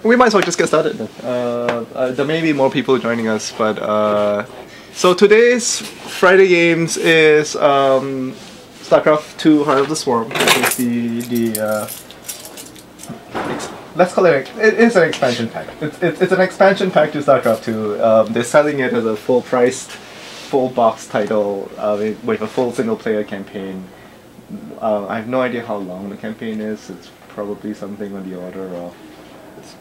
We might as well just get started then. There may be more people joining us, but so today's Friday games is Starcraft 2: Heart of the Swarm, which is let's call it. It is an expansion pack. It's an expansion pack to Starcraft 2. They're selling it as a full-priced, full-box title with a full single-player campaign. I have no idea how long the campaign is. It's probably something on the order of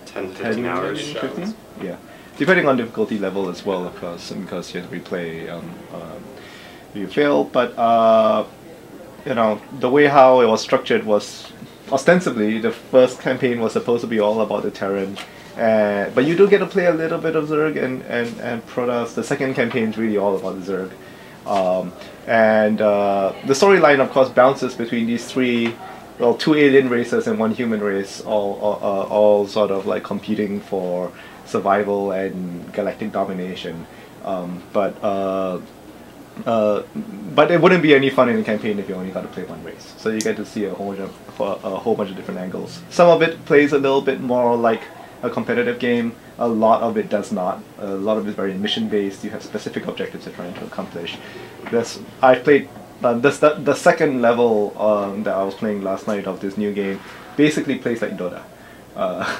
10 to 15 hours. 15? Yeah. Depending on difficulty level as well, of course, because you have to replay you fail. But you know, the way how it was structured was ostensibly the first campaign was supposed to be all about the Terran, but you do get to play a little bit of Zerg and Protoss. The second campaign is really all about the Zerg. The storyline, of course, bounces between these three, well, two alien races and one human race, all sort of like competing for survival and galactic domination. But it wouldn't be any fun in a campaign if you only got to play one race. So you get to see a whole bunch of different angles. Some of it plays a little bit more like a competitive game. A lot of it does not. A lot of it is very mission based. You have specific objectives you're trying to accomplish. I played the second level that I was playing last night of this new game basically plays like Dota,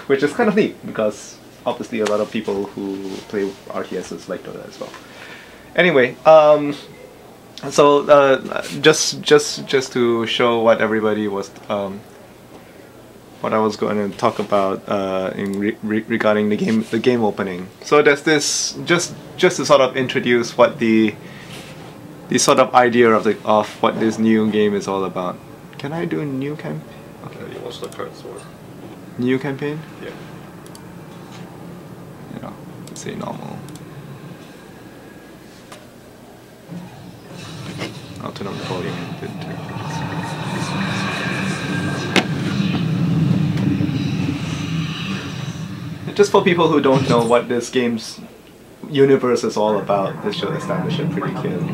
which is kind of neat because obviously a lot of people who play RTSs like Dota as well. Anyway, so just to show what everybody was. What I was going to talk about regarding the game opening. So there's this just to sort of introduce what the sort of idea of what this new game is all about. Can I do a new campaign? Okay. What's the current story? New campaign? Yeah. You know, let's say normal. I'll turn on the volume a bit too. Just for people who don't know what this game's universe is all about, this should establish it pretty clearly.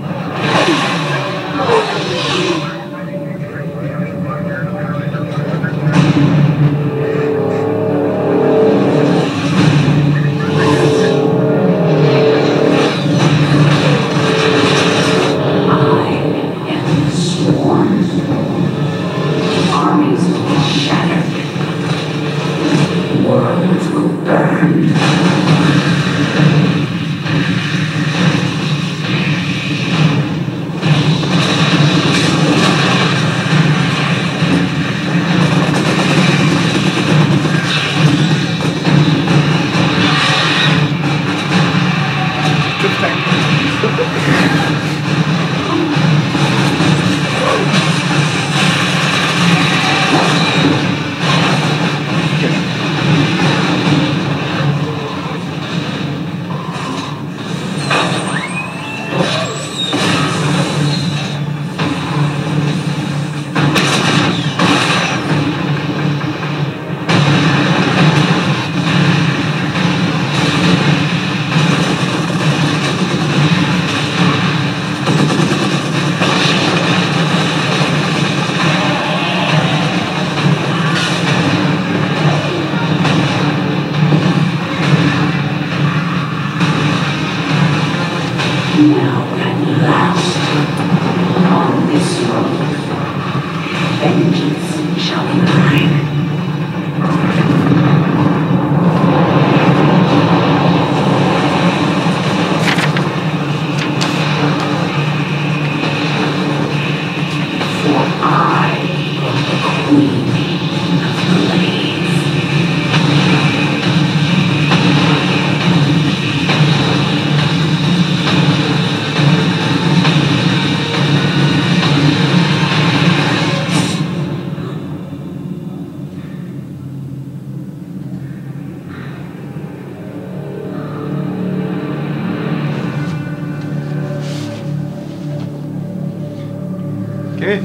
Okay.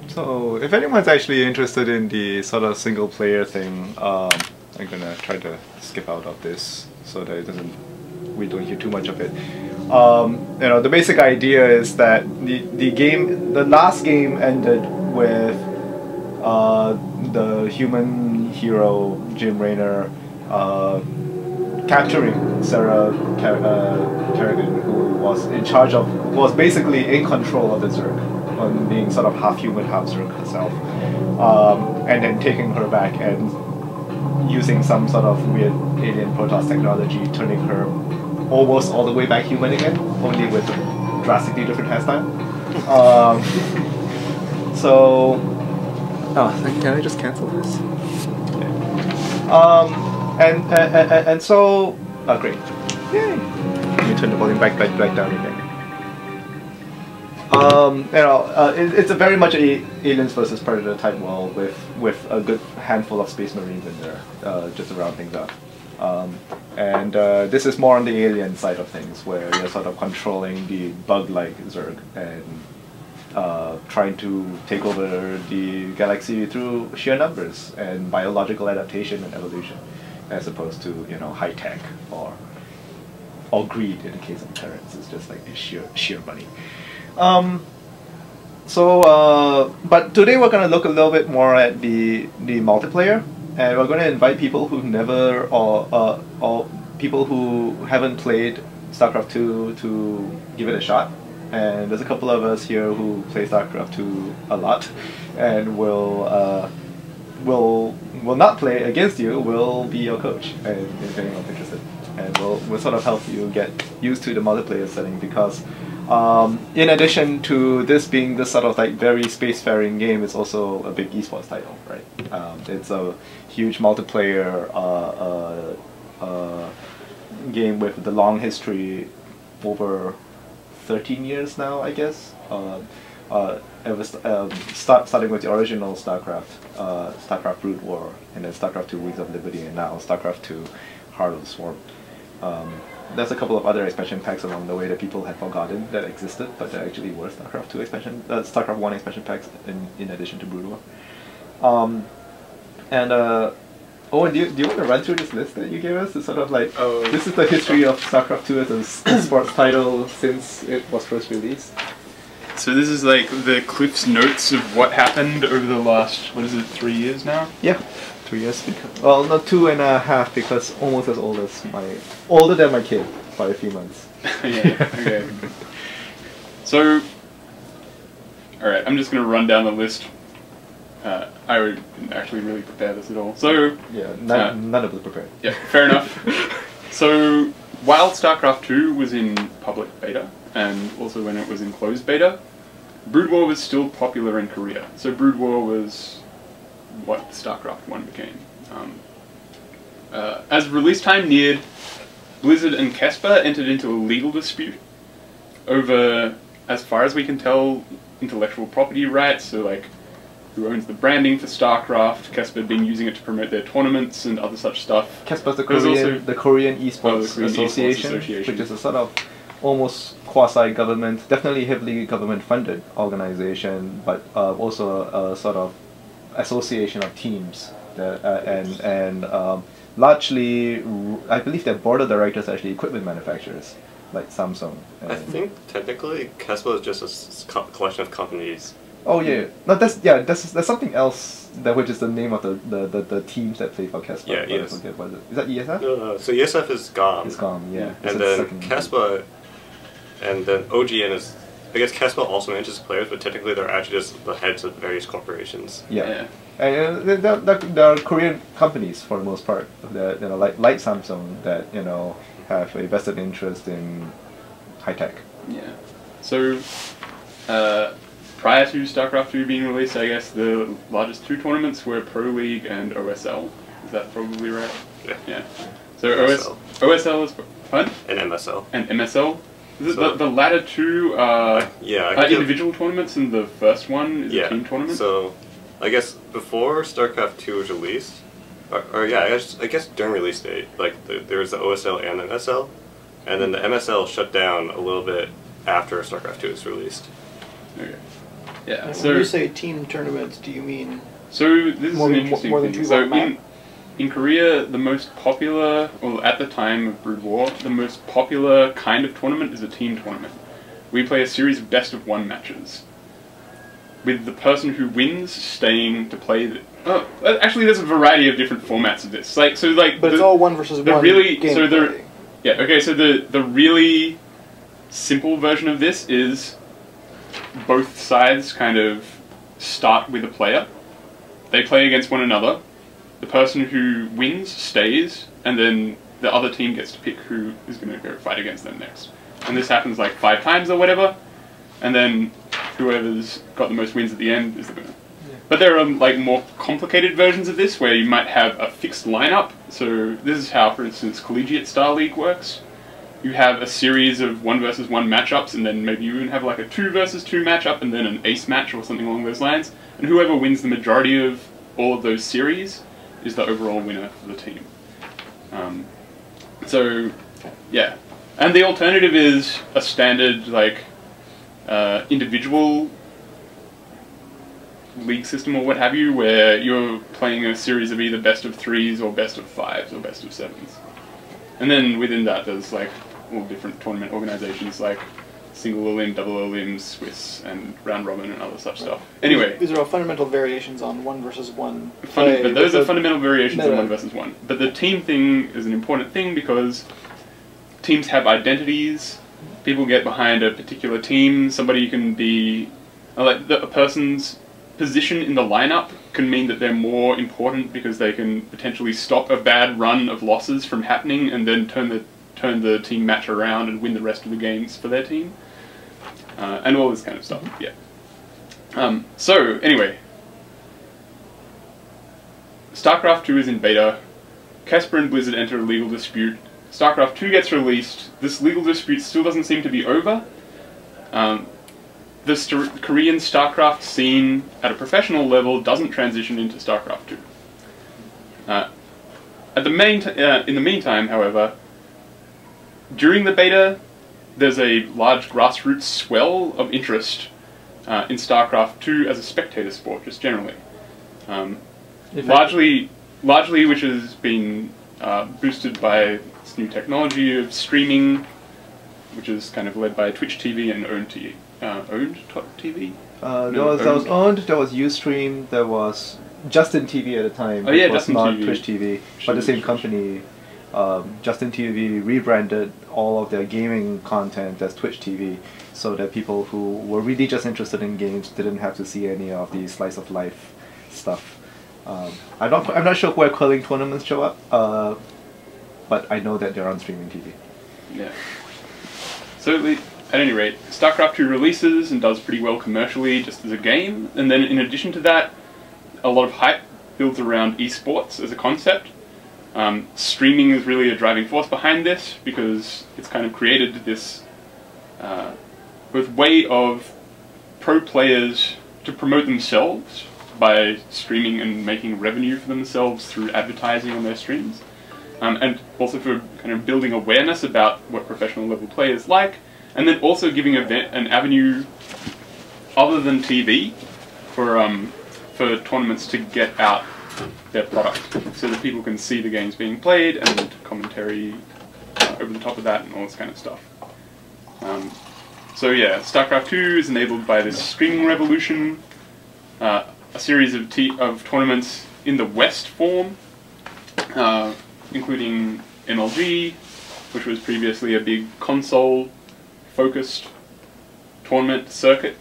So, if anyone's actually interested in the sort of single player thing, I'm gonna try to skip out of this so that we don't hear too much of it. The basic idea is that the last game ended with the human hero Jim Raynor capturing Sarah Kerrigan, who was basically in control of the Zerg, on being sort of half human, half Zerg herself, and then taking her back and using some sort of weird alien Protoss technology, turning her almost all the way back human again, only with a drastically different hairstyle. Can I just cancel this? Yeah. Great. Yay! Let me turn the volume back down again. It's a very much a aliens versus predator type world with a good handful of space marines in there, just to round things up. This is more on the alien side of things, where you're sort of controlling the bug-like Zerg and trying to take over the galaxy through sheer numbers and biological adaptation and evolution, as opposed to high tech or greed in the case of Terrans. It's just like sheer money. But today we're going to look a little bit more at the multiplayer, and we're going to invite people who never or people who haven't played StarCraft 2 to give it a shot. And there's a couple of us here who play StarCraft 2 a lot, and will not play against you. We'll be your coach, and if anyone's interested, and we'll sort of help you get used to the multiplayer setting, because in addition to this being this sort of like very spacefaring game, it's also a big esports title, right? It's a huge multiplayer game with the long history, over 13 years now, I guess. Starting with the original StarCraft, StarCraft Brood War, and then StarCraft 2 Wings of Liberty, and now StarCraft 2 Heart of the Swarm. There's a couple of other expansion packs along the way that people had forgotten that existed, but there actually were StarCraft 2 StarCraft 1 expansion packs in addition to Brood War. Owen, do you want to run through this list that you gave us? It's sort of like, this is the history of StarCraft 2 as a sports title since it was first released. So this is like the Cliff's Notes of what happened over the last, 3 years now? Yeah, 3 years. Well, not 2.5, because almost as older than my kid by a few months. Yeah, okay. So, alright, I'm just going to run down the list. I didn't actually really prepare this at all. So yeah, none of us prepared. Yeah, fair enough. So while StarCraft 2 was in public beta, and also when it was in closed beta, Brood War was still popular in Korea. So Brood War was what StarCraft 1 became. As release time neared, Blizzard and Casper entered into a legal dispute over, as far as we can tell, intellectual property rights. So like, who owns the branding for StarCraft? Casper had been using it to promote their tournaments and other such stuff. Casper's the Korean Esports Association, which is a sort of almost quasi-government, definitely heavily government-funded organization, but also a sort of association of teams that, and largely, I believe their board of directors are actually equipment manufacturers, like Samsung. I think technically Casper is just a collection of companies. Oh yeah, no, that's something else, which is the name of the teams that play for Casper. Yeah, yes. Is that ESF? No. So ESF is GOM. It's GOM, yeah. And then Casper, and then OGN is, I guess Casper also manages players, but technically they're actually just the heads of various corporations. Yeah. And there are Korean companies for the most part, that like Samsung, that have a vested interest in high tech. Yeah. So. Prior to StarCraft 2 being released, I guess the largest two tournaments were Pro League and OSL. Is that probably right? Yeah. So OSL is fun? And MSL. And MSL? The latter two are individual tournaments, and the first one is a team tournament? So I guess before StarCraft 2 was released, I guess during release date, like there was the OSL and the MSL, and then the MSL shut down a little bit after StarCraft 2 was released. Okay. Yeah. So when you say team tournaments, do you mean this is an interesting thing. So in Korea, the most popular, well, at the time of Brood War, the most popular kind of tournament is a team tournament. We play a series of best-of-1 matches, with the person who wins staying to play the... Oh, actually, there's a variety of different formats of this. But it's all 1 versus 1 gameplay. Yeah, okay, so the really simple version of this is both sides kind of start with a player. They play against one another. The person who wins stays, and then the other team gets to pick who is going to go fight against them next. And this happens like 5 times or whatever, and then whoever's got the most wins at the end is the winner. Yeah. But there are like more complicated versions of this where you might have a fixed lineup. So this is how, for instance, Collegiate Star League works. You have a series of 1 versus 1 matchups, and then maybe you even have like a 2 versus 2 matchup, and then an ace match or something along those lines. And whoever wins the majority of all of those series is the overall winner for the team. So, yeah. And the alternative is a standard, like, individual league system or what have you, where you're playing a series of either best of 3s or best of 5s or best of 7s. And then within that there's like all different tournament organizations like single Olymp, double Olymp, Swiss, and round robin and other such stuff. Anyway. These are all fundamental variations on 1 versus 1 play. But those are fundamental variations on 1 versus 1. But the team thing is an important thing because teams have identities. People get behind a particular team. Somebody can be... like a person's position in the lineup can mean that they're more important because they can potentially stop a bad run of losses from happening and then turn the team match around and win the rest of the games for their team. And all this kind of stuff, yeah. So, anyway. Starcraft 2 is in beta. Casper and Blizzard enter a legal dispute. Starcraft 2 gets released. This legal dispute still doesn't seem to be over. The Korean Starcraft scene at a professional level doesn't transition into Starcraft 2. In the meantime, however, during the beta, there's a large grassroots swell of interest in Starcraft 2 as a spectator sport, just generally. Largely which has been boosted by this new technology of streaming, which is kind of led by Twitch TV and Owned TV. There was Owned, there was Ustream, there was Justin TV at the time. Oh yeah, it was Justin not TV. Twitch TV, but the same company. Justin TV rebranded all of their gaming content as Twitch TV, so that people who were really just interested in games didn't have to see any of the slice of life stuff. I'm not sure where curling tournaments show up, but I know that they're on streaming TV. Yeah. So at any rate, StarCraft 2 releases and does pretty well commercially just as a game, and then in addition to that, a lot of hype builds around esports as a concept. Streaming is really a driving force behind this because it's kind of created this both way of pro players to promote themselves by streaming and making revenue for themselves through advertising on their streams, and also for kind of building awareness about what professional level play is like, and then also giving an avenue other than TV for tournaments to get out their product, so that people can see the games being played and commentary over the top of that and all this kind of stuff. So yeah, StarCraft 2 is enabled by this streaming revolution, a series of tournaments in the West form, including MLG, which was previously a big console-focused tournament circuit,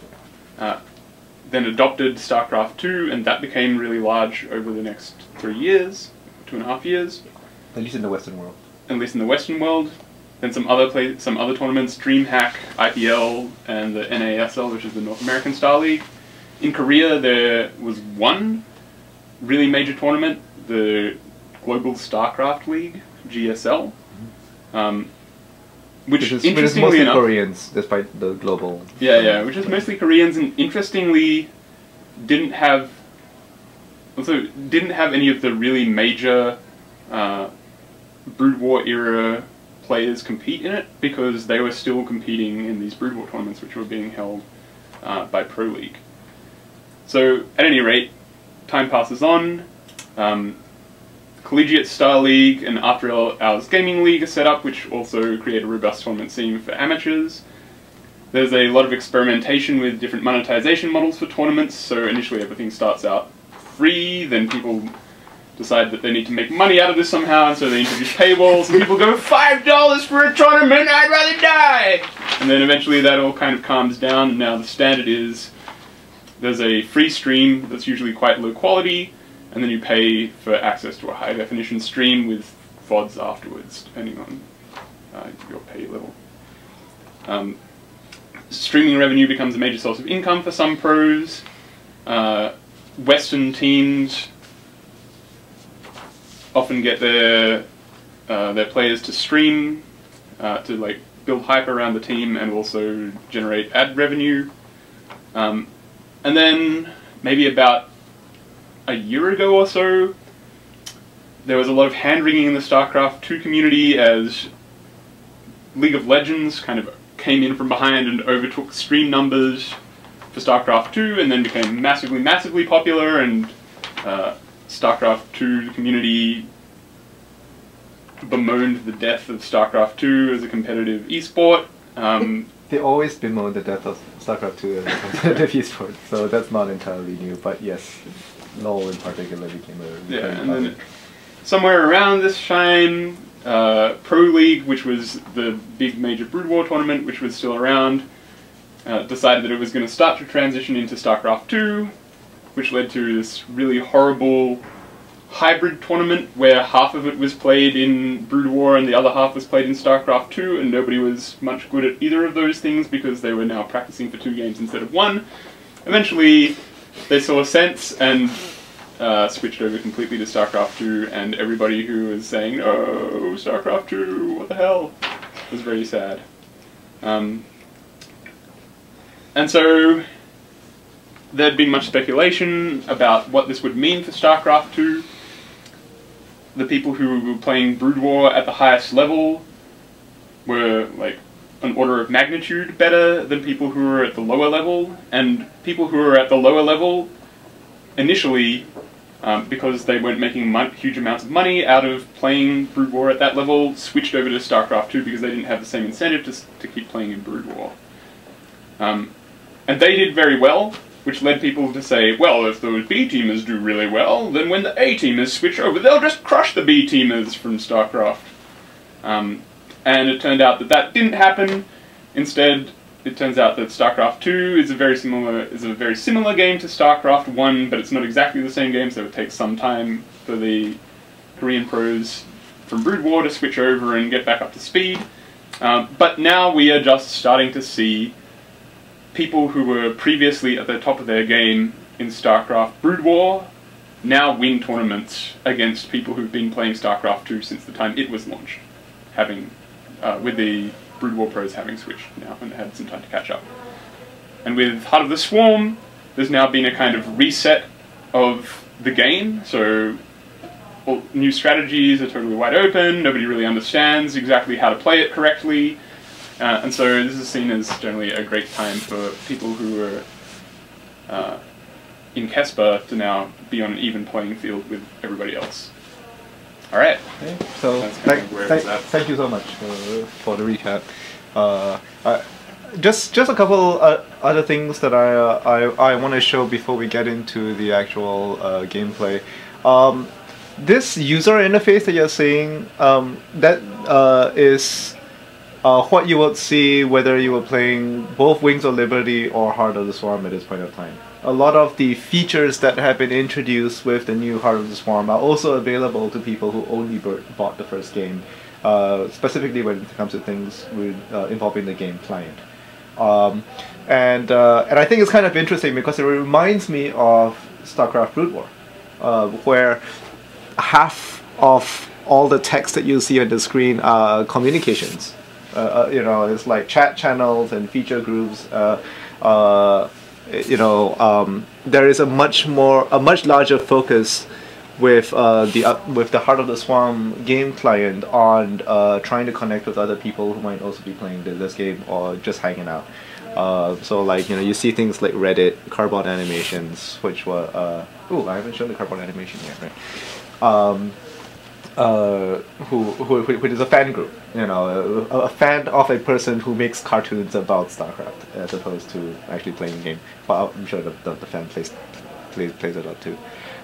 then adopted StarCraft 2, and that became really large over the next 3 years, 2.5 years. At least in the Western world. At least in the Western world. Then some other tournaments, DreamHack, IPL, and the NASL, which is the North American Star League. In Korea, there was one really major tournament, the Global StarCraft League, GSL, which is mostly enough, Koreans, despite the global. Yeah, which is mostly Koreans, and interestingly, didn't have any of the really major Brood War era players compete in it, because they were still competing in these Brood War tournaments, which were being held by Pro League. So, at any rate, time passes on. Collegiate Star League and After Hours Gaming League are set up, which also create a robust tournament scene for amateurs. There's a lot of experimentation with different monetization models for tournaments, so initially everything starts out free, then people decide that they need to make money out of this somehow, and so they introduce paywalls, and people go, $5 for a tournament, I'd rather die! And then eventually that all kind of calms down, and now the standard is there's a free stream that's usually quite low quality, and then you pay for access to a high definition stream with VODs afterwards, depending on your pay level. Streaming revenue becomes a major source of income for some pros. Western teams often get their players to stream to like build hype around the team and also generate ad revenue. And then maybe about a year ago or so, there was a lot of hand-wringing in the Starcraft 2 community as League of Legends kind of came in from behind and overtook stream numbers for Starcraft 2 and then became massively, massively popular, and Starcraft 2, the community bemoaned the death of Starcraft 2 as a competitive esport. They always bemoan the death of Starcraft 2 as a competitive esport, so that's not entirely new, but yes, LoL in particular became a and then somewhere around this time, Pro League, which was the big major Brood War tournament, which was still around, decided that it was going to start to transition into Starcraft 2, which led to this really horrible hybrid tournament where half of it was played in Brood War and the other half was played in Starcraft 2, and nobody was much good at either of those things because they were now practicing for 2 games instead of 1. Eventually, they saw sense and switched over completely to Starcraft 2, and everybody who was saying, "No, Starcraft 2, what the hell?" was very sad. And so there'd been much speculation about what this would mean for Starcraft 2. The people who were playing Brood War at the highest level were like an order of magnitude better than people who were at the lower level, and people who were at the lower level initially, because they weren't making huge amounts of money out of playing Brood War at that level, switched over to Starcraft 2 because they didn't have the same incentive to keep playing in Brood War. And they did very well, which led people to say, well, if those B-teamers do really well, then when the A-teamers switch over, they'll just crush the B-teamers from Starcraft. And it turned out that that didn't happen. Instead, it turns out that Starcraft 2 is a very similar game to Starcraft 1, but it's not exactly the same game, so it takes some time for the Korean pros from Brood War to switch over and get back up to speed. But now we are just starting to see people who were previously at the top of their game in Starcraft Brood War now win tournaments against people who've been playing Starcraft 2 since the time it was launched, with the Brood War pros having switched now and had some time to catch up. And with Heart of the Swarm, there's now been a kind of reset of the game, so all new strategies are totally wide open, nobody really understands exactly how to play it correctly, and so this is seen as generally a great time for people who are in Kesper to now be on an even playing field with everybody else. Alright. Okay. So thank you so much for the recap. Just a couple other things that I want to show before we get into the actual gameplay. This user interface that you're seeing, that is what you would see whether you were playing both Wings of Liberty or Heart of the Swarm at this point of time. A lot of the features that have been introduced with the new Heart of the Swarm are also available to people who only bought the first game, specifically when it comes to things with, involving the game client. And I think it's kind of interesting because it reminds me of Starcraft Brood War, where half of all the text that you see on the screen are communications. You know, it's like chat channels and feature groups. There is a much larger focus with the Heart of the Swarm game client on trying to connect with other people who might also be playing this game or just hanging out. So like, you see things like Reddit, cardboard animations, which were I haven't shown the cardboard animation yet, right? which is a fan group, you know, a fan of a person who makes cartoons about Starcraft as opposed to actually playing the game. But I'm sure the fan plays it up too.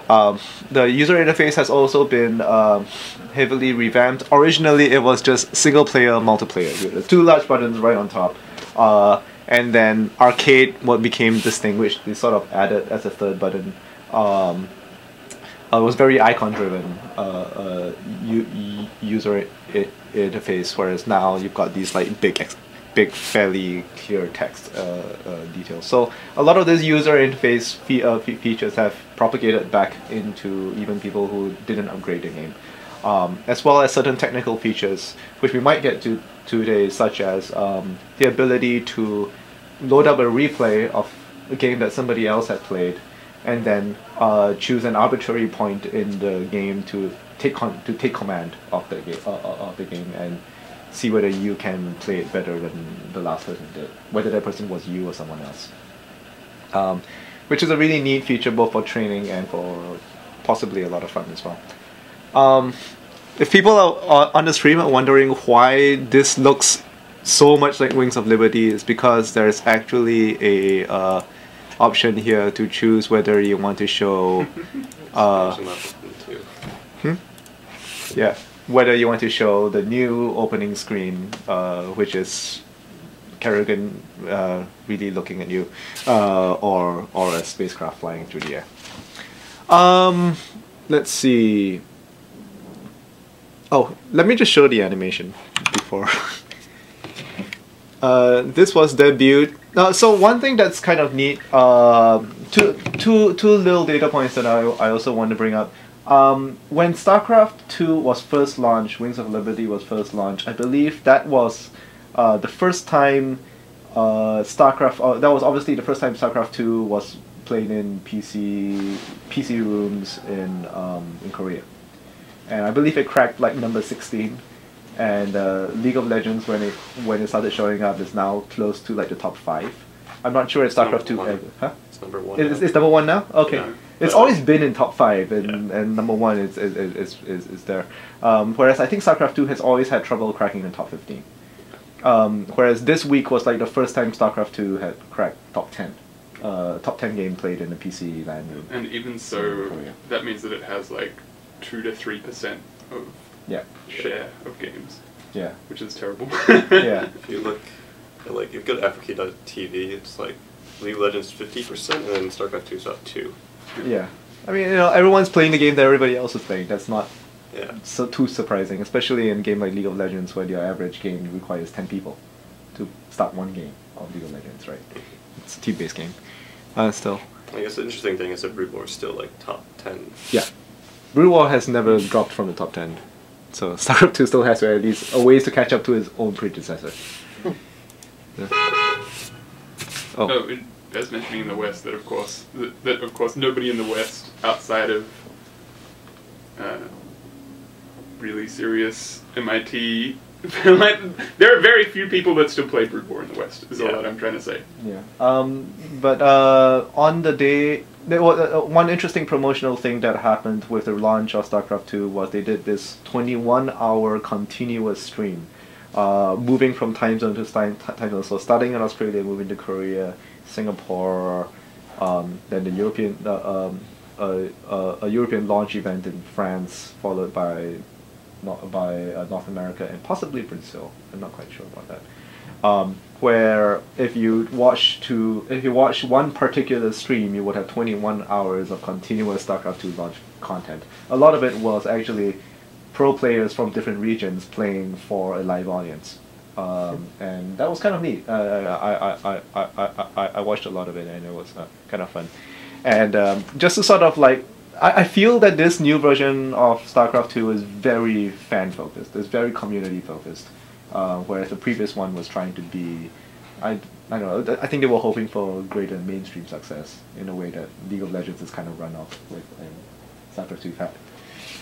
The user interface has also been heavily revamped. Originally, it was just single player, multiplayer. There's two large buttons right on top, and then arcade what became distinguished. They sort of added as a third button. It was very icon driven user interface, whereas now you've got these like big fairly clear text details. So a lot of these user interface features have propagated back into even people who didn't upgrade the game, as well as certain technical features which we might get to today, such as the ability to load up a replay of a game that somebody else had played, and then choose an arbitrary point in the game to take command of the game and see whether you can play it better than the last person did, whether that person was you or someone else. Which is a really neat feature both for training and for possibly a lot of fun as well. If people are on the stream are wondering why this looks so much like Wings of Liberty, is because there's actually a option here to choose whether you want to show yeah, whether you want to show the new opening screen, which is Kerrigan really looking at you, or a spacecraft flying through the air. Let's see. Oh, let me just show the animation before. This was debuted. So one thing that's kind of neat, two little data points that I also want to bring up. When Starcraft 2 was first launched, Wings of Liberty was first launched, I believe that was the first time Starcraft, that was obviously the first time Starcraft 2 was played in PC rooms in Korea. And I believe it cracked like number 16. And League of Legends, when it started showing up, is now close to like the top 5. I'm not sure it's StarCraft 2 ever. Huh? It's number 1. It's number 1 now? Okay. Yeah. It's always been in top 5, and number 1 is there. Whereas I think StarCraft 2 has always had trouble cracking in top 15. Whereas this week was like the first time StarCraft 2 had cracked top 10. Top 10 game played in the PC land. And even so, that means that it has like 2 to 3% of share of games. Yeah. Which is terrible. Yeah. If you look at like, you've got Africa.tv, it's like League of Legends 50% and then StarCraft 2 is up 2. Yeah. I mean, you know, everyone's playing the game that everybody else is playing. That's not so too surprising, especially in a game like League of Legends where your average game requires 10 people to start one game of League of Legends, right? It's a team-based game. Still. I guess the interesting thing is that Brood War is still like top 10. Yeah. Brood War has never dropped from the top 10. So StarCraft 2 still has at least a ways to catch up to its own predecessor. Yeah. Oh, as mentioning in the West, that of course nobody in the West outside of really serious MIT, like, there are very few people that still play Brood War in the West. Is all that I'm trying to say. Yeah. But on the day, there was one interesting promotional thing that happened with the launch of StarCraft 2 was they did this 21-hour continuous stream, moving from time zone to time zone. So starting in Australia, moving to Korea, Singapore, then the European a European launch event in France, followed by North America and possibly Brazil. I'm not quite sure about that. Where if you watch one particular stream, you would have 21 hours of continuous StarCraft 2 launch content. A lot of it was actually pro players from different regions playing for a live audience, and that was kind of neat. I watched a lot of it, and it was kind of fun. And just to sort of like, I feel that this new version of StarCraft 2 is very fan focused. It's very community focused. Whereas the previous one was trying to be, I don't know, I think they were hoping for greater mainstream success in a way that League of Legends is kind of run off with, and StarCraft 2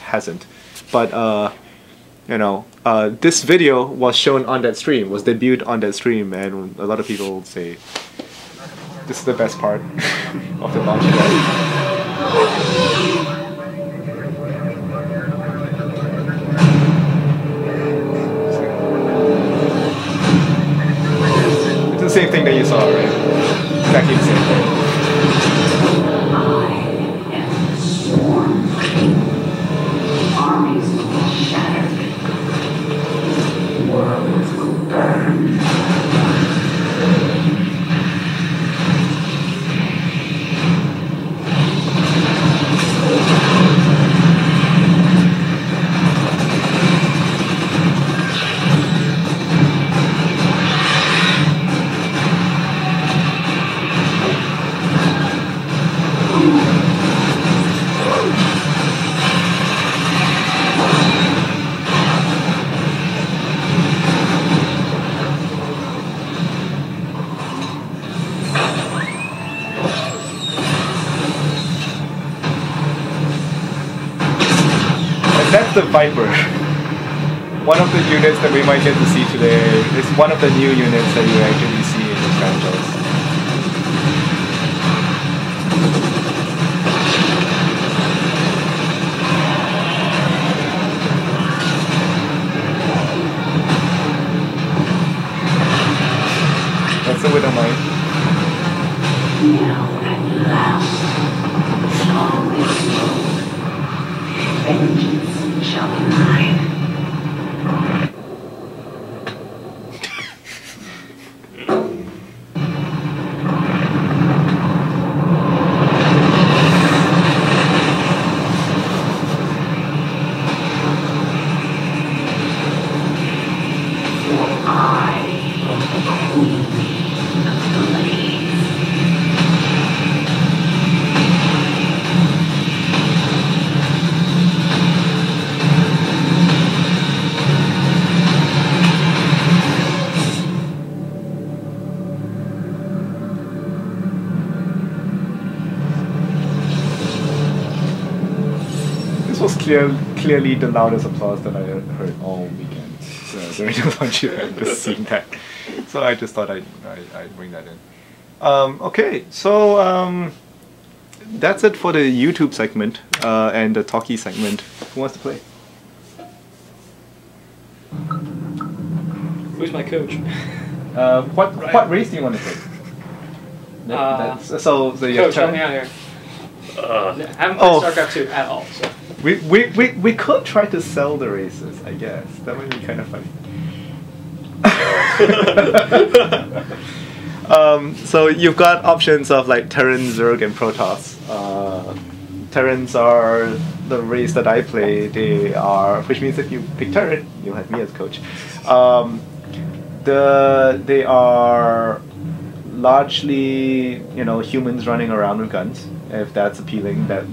hasn't. But, you know, this video was shown on that stream, was debuted on that stream, and a lot of people say this is the best part of the launch event. thing that you saw, right? Exactly the same thing. Armies will be shattered. Worlds will burn. That's the Viper. One of the units that we might get to see today is one of the new units that you actually see in this franchise. That's the Widow Mine. Now at last, all is over. Vengeance shall be mine. I am the queen of the blaze. This was clearly the loudest applause that I heard all weekend during the launch event, just seeing that. So I just thought I'd bring that in. Okay, so that's it for the YouTube segment and the talkie segment. Who wants to play? Who's my coach? What race do you want to play? So you Coach, have help me out here. I haven't played Starcraft 2 at all, so. We could try to sell the races, I guess. That would be kind of funny. So you've got options of like Terran, Zerg, and Protoss. Terrans are the race that I play. They are, which means if you pick Terran, you'll have me as coach. They are largely, humans running around with guns. If that's appealing, that's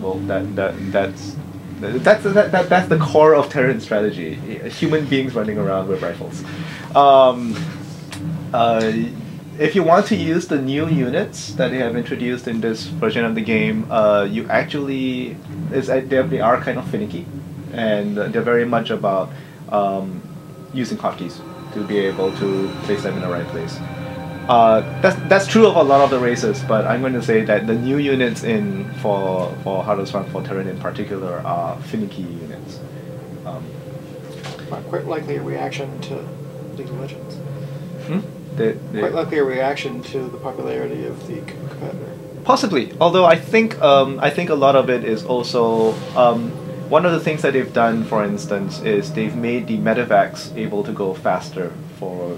the core of Terran strategy. Human beings running around with rifles. If you want to use the new units that they have introduced in this version of the game, you actually they are kind of finicky, and they're very much about using hotkeys to be able to place them in the right place. That's true of a lot of the races, but I'm going to say that the new units for Hardest Run for Terran in particular are finicky units. Quite likely a reaction to League of Legends. Quite likely a reaction to the popularity of the competitor. Possibly, although I think a lot of it is also one of the things that they've done, for instance, is they've made the medevacs able to go faster for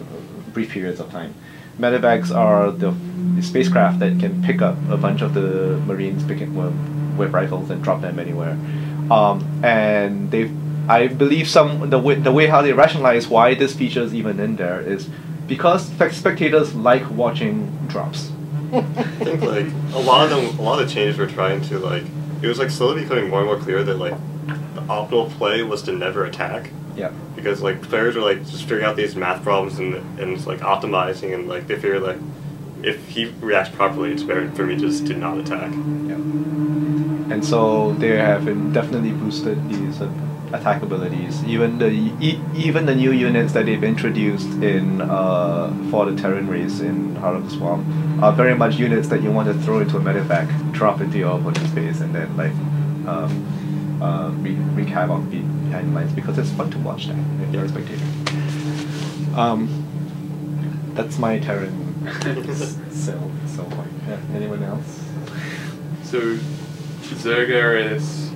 brief periods of time. Medevacs are the spacecraft that can pick up a bunch of the Marines with rifles and drop them anywhere. And I believe the way how they rationalize why this feature is even in there is because spectators like watching drops. I think like a lot of the changes were trying to it was slowly becoming more and more clear that the optimal play was to never attack. Yeah. Because players were just figuring out these math problems and optimizing, and they figure if he reacts properly, it's better for me just to not attack. Yeah. And so they have definitely boosted these attack abilities. Even the new units that they've introduced in for the Terran race in Heart of the Swamp are very much units that you want to throw into a medevac, drop into your opponent's space, and then wreak havoc behind the lines, because it's fun to watch that if you're a spectator. That's my Terran So point. Yeah. Anyone else? So, Zerg are this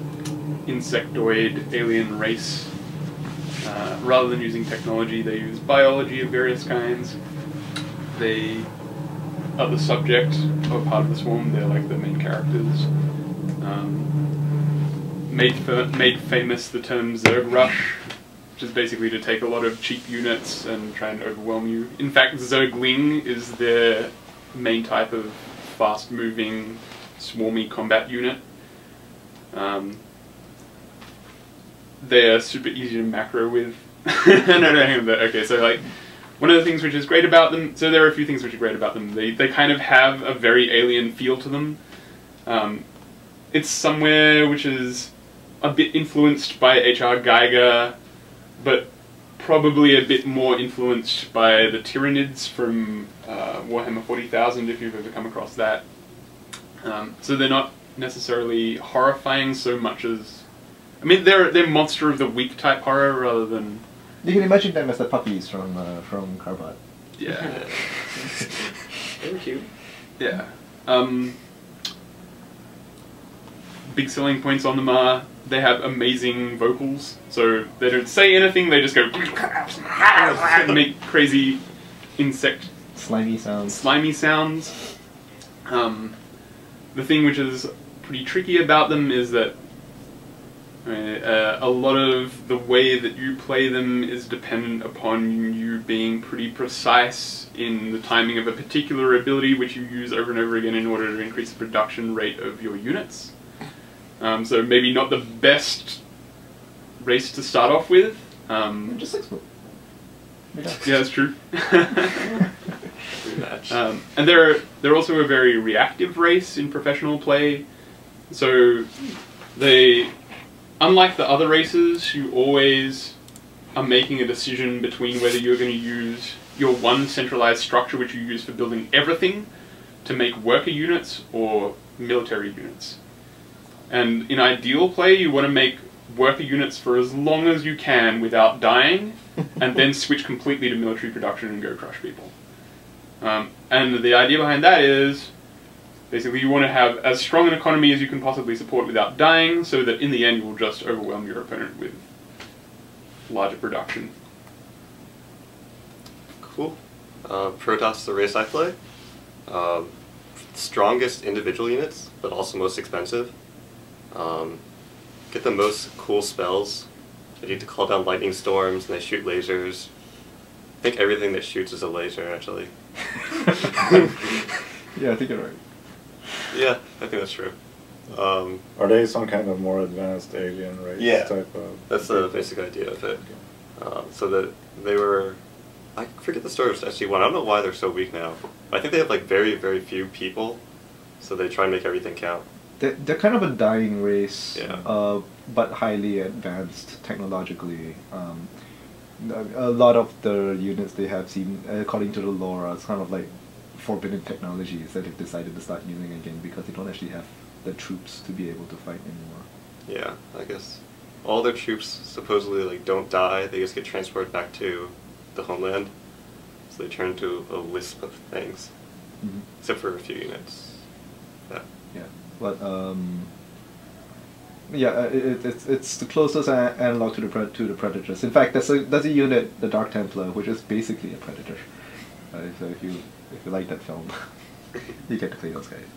insectoid alien race. Rather than using technology, they use biology of various kinds. They are the subject or part of the swarm. They're like the main characters. Made famous the term Zerg Rush, which is basically to take a lot of cheap units and try and overwhelm you. In fact, Zergling is their main type of fast-moving, swarmy combat unit. They're super easy to macro with. No, hang on. Okay, so like, one of the things which is great about them, so there are a few things which are great about them. They kind of have a very alien feel to them. It's somewhere which is a bit influenced by H.R. Geiger, but probably a bit more influenced by the Tyranids from Warhammer 40,000, if you've ever come across that. So they're not necessarily horrifying so much as... I mean, they're monster of the week type horror rather than... You can imagine them as the puppies from Carbat. Yeah. They were cute. Yeah. Big selling points on them are they have amazing vocals. So they don't say anything, they just go and make crazy insect Slimy sounds. The thing which is pretty tricky about them is that a lot of the way that you play them is dependent upon you being pretty precise in the timing of a particular ability which you use over and over again in order to increase the production rate of your units. So maybe not the best race to start off with. Just 6 foot. Yeah, that's true. And they're also a very reactive race in professional play. So they, unlike the other races, you always are making a decision between whether you're going to use your one centralized structure which you use for building everything to make worker units or military units. And in ideal play, you want to make worker units for as long as you can without dying, and then switch completely to military production and go crush people. And the idea behind that is, basically you want to have as strong an economy as you can possibly support without dying, so that in the end you will just overwhelm your opponent with larger production. Cool. Protoss, the race I play. Strongest individual units, but also most expensive. Get the most cool spells. They need to call down lightning storms, and they shoot lasers. I think everything that shoots is a laser, actually. Yeah, I think you're right. Yeah, I think that's true. Are they some kind of more advanced alien race type of... That's the basic idea of it. So that they were... I forget the story of SG-1. I don't know why they're so weak now. I think they have like very, very few people, so they try and make everything count. They're kind of a dying race, Yeah. but highly advanced technologically. A lot of the units they have seen, according to the lore, are kind of like forbidden technologies that they've decided to start using again because they don't actually have the troops to be able to fight anymore. Yeah, I guess all their troops supposedly like don't die. They just get transported back to the homeland, so they turn into a wisp of things, except for a few units. Yeah. Yeah, but yeah, it's the closest analog to the Predators. In fact, there's a unit, the Dark Templar, which is basically a Predator. So if you like that film, you get to play those guys.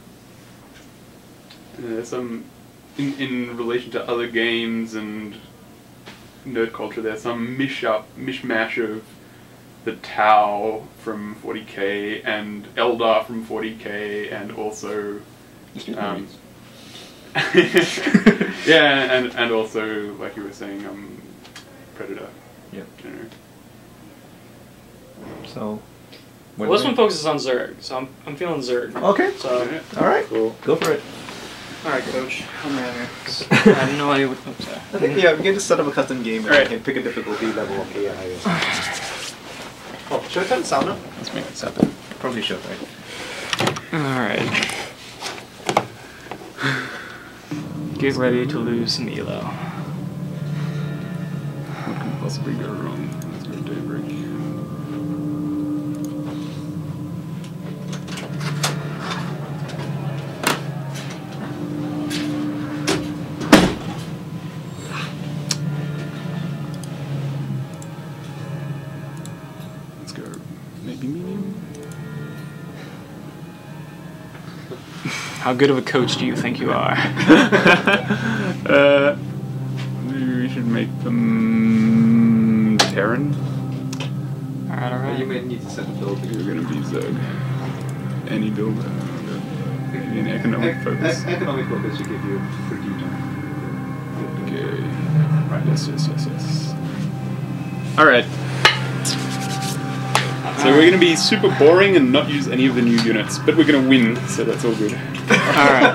Some in relation to other games and nerd culture, there's some mishmash of the Tau from 40k and Eldar from 40k, and also yeah, and also, like you were saying, Predator. Yeah. You know. So. Well, this one focuses on Zerg, so I'm feeling Zerg. Okay. So. All right. Cool. Go for it. All right, Coach. Help me out here. I have no idea what. Oops, sorry. I think we can just set up a custom game and Right. you can pick a difficulty level of AI or something. Oh, should I turn the sound up? Let's make this happen. Probably should, right? Alright. Get ready to lose some elo. What could possibly go wrong? Let's go daybreak. How good of a coach do you think you are? We should make them Terran. Alright. You may need to set a build. You're gonna be Zerg. Any build. An economic focus. Economic focus should give you pretty time. Okay. Right, yes. Alright. So we're going to be super boring and not use any of the new units, but we're going to win, so that's all good. Alright.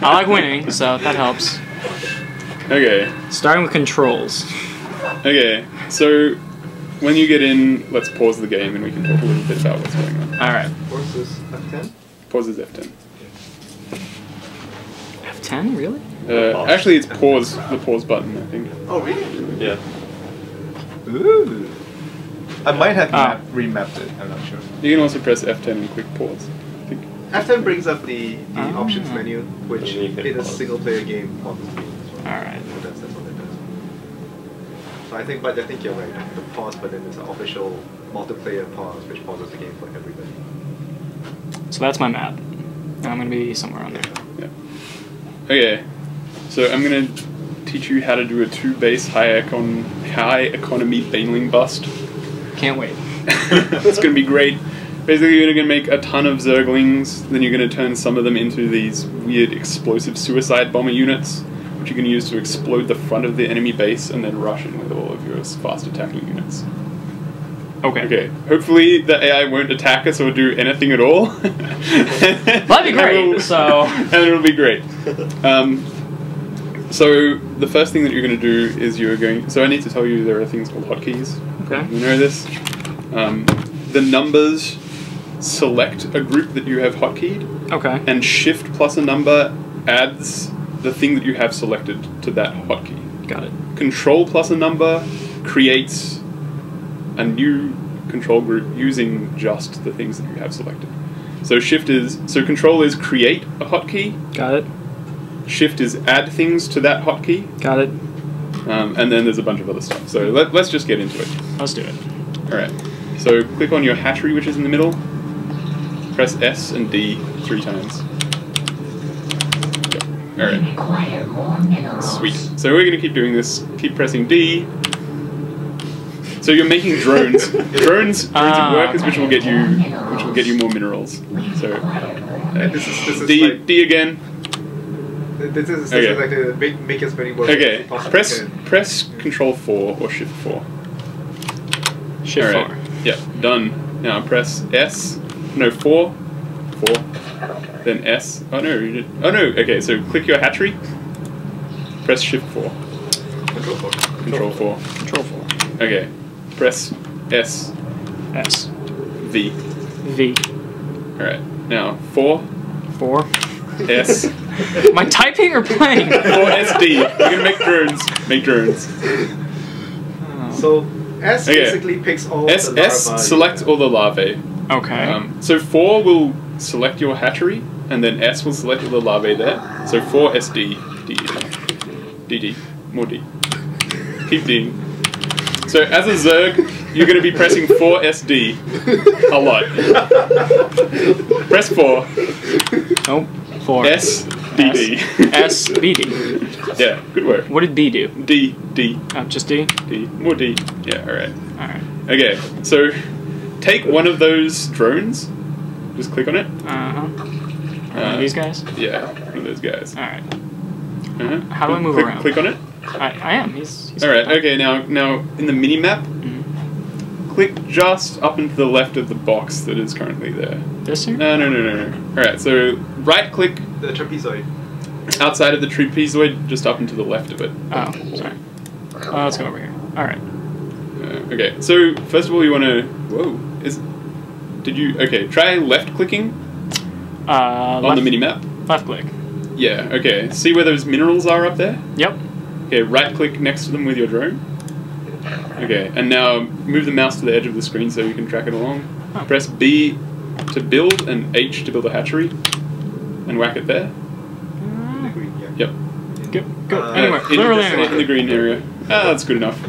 I like winning, so that helps. Okay. Starting with controls. Okay, so when you get in, let's pause the game and we can talk a little bit about what's going on. Alright. Force is F10? Pause is F10. F10? Really? Actually, it's pause, the pause button, I think. Oh, really? Yeah. Ooh. I might have remapped it, I'm not sure. You can also press F10 and click pause, I think. F10 brings up the options menu, which And you hit in a pause. single player game pauses the game as well. Alright. So that's what it does. So I think you're right. The pause button is an official multiplayer pause, which pauses the game for everybody. So that's my map. And I'm going to be somewhere on there. Yeah. Okay, so I'm going to teach you how to do a 2-base high economy Baneling bust. Can't wait. It's going to be great. Basically, you're going to make a ton of Zerglings, then you're going to turn some of them into these weird explosive suicide bomber units, which you can use to explode the front of the enemy base and then rush in with all of your fast attacking units. Okay, hopefully the AI won't attack us or do anything at all. That'd be great, so... And it'll be great. So the first thing that you're going to do is so I need to tell you there are things called hotkeys. Okay. You know this? The numbers select a group that you have hotkeyed, Okay. and shift plus a number adds the thing that you have selected to that hotkey. Got it. Control plus a number creates a new control group using just the things that you have selected. So control is create a hotkey. Got it. Shift is add things to that hotkey. Got it. And then there's a bunch of other stuff. So let's just get into it. Let's do it. Alright. So click on your hatchery, which is in the middle. Press S and D 3 times. Alright. Sweet. So we're going to keep doing this. Keep pressing D. So you're making drones. drones are workers, which will get you more minerals. So This is D like, D again. This is Okay. like to make as many workers as Okay. you possibly Press can. press Control 4 or Shift 4. Shift Alright. 4. Yeah, done. Now press S. No, 4. 4. Then S. Oh no, you did. Oh no, okay, so click your hatchery. Press Shift 4. Control 4. Control 4. Control 4. Okay. Press S. S. V. V. Alright. Now 4. 4. S. Am I typing or playing? 4 SD. We're gonna make drones. Make drones. So S Okay. basically picks all S the S larvae. select all the larvae. Okay. So 4 will select your hatchery, and then S will select all the larvae there. So 4 SD. D. D. D. More D. Keep D. So as a Zerg, you're going to be pressing 4 SD a lot. Press 4. Nope. 4. S. D. D. S. B. D. Yeah, good work. What did B do? D. D. Oh, just D? D. More D. Yeah, alright. Alright. Okay, so take one of those drones. Just click on it. These guys? Yeah, one of those guys. Alright. How do I move around? Click on it. I am. He's Alright, okay, now in the mini-map, click just up and to the left of the box that is currently there. This here? No. Alright, so right-click The trapezoid. outside of the trapezoid, just up and to the left of it. Oh, sorry. Let's go over here. Alright. Okay, so first of all you want to... Whoa. Okay, try left-clicking on the mini-map. Left click. Yeah, okay. See where those minerals are up there? Yep. Okay, right-click next to them with your drone. Okay, and now move the mouse to the edge of the screen so you can track it along. Oh. Press B to build and H to build a hatchery. And whack it there. The green, yeah. Yep. Go. Anywhere. Literally anywhere. In the green area. Ah, that's good enough.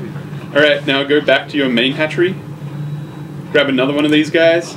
Alright, now go back to your main hatchery. Grab another one of these guys.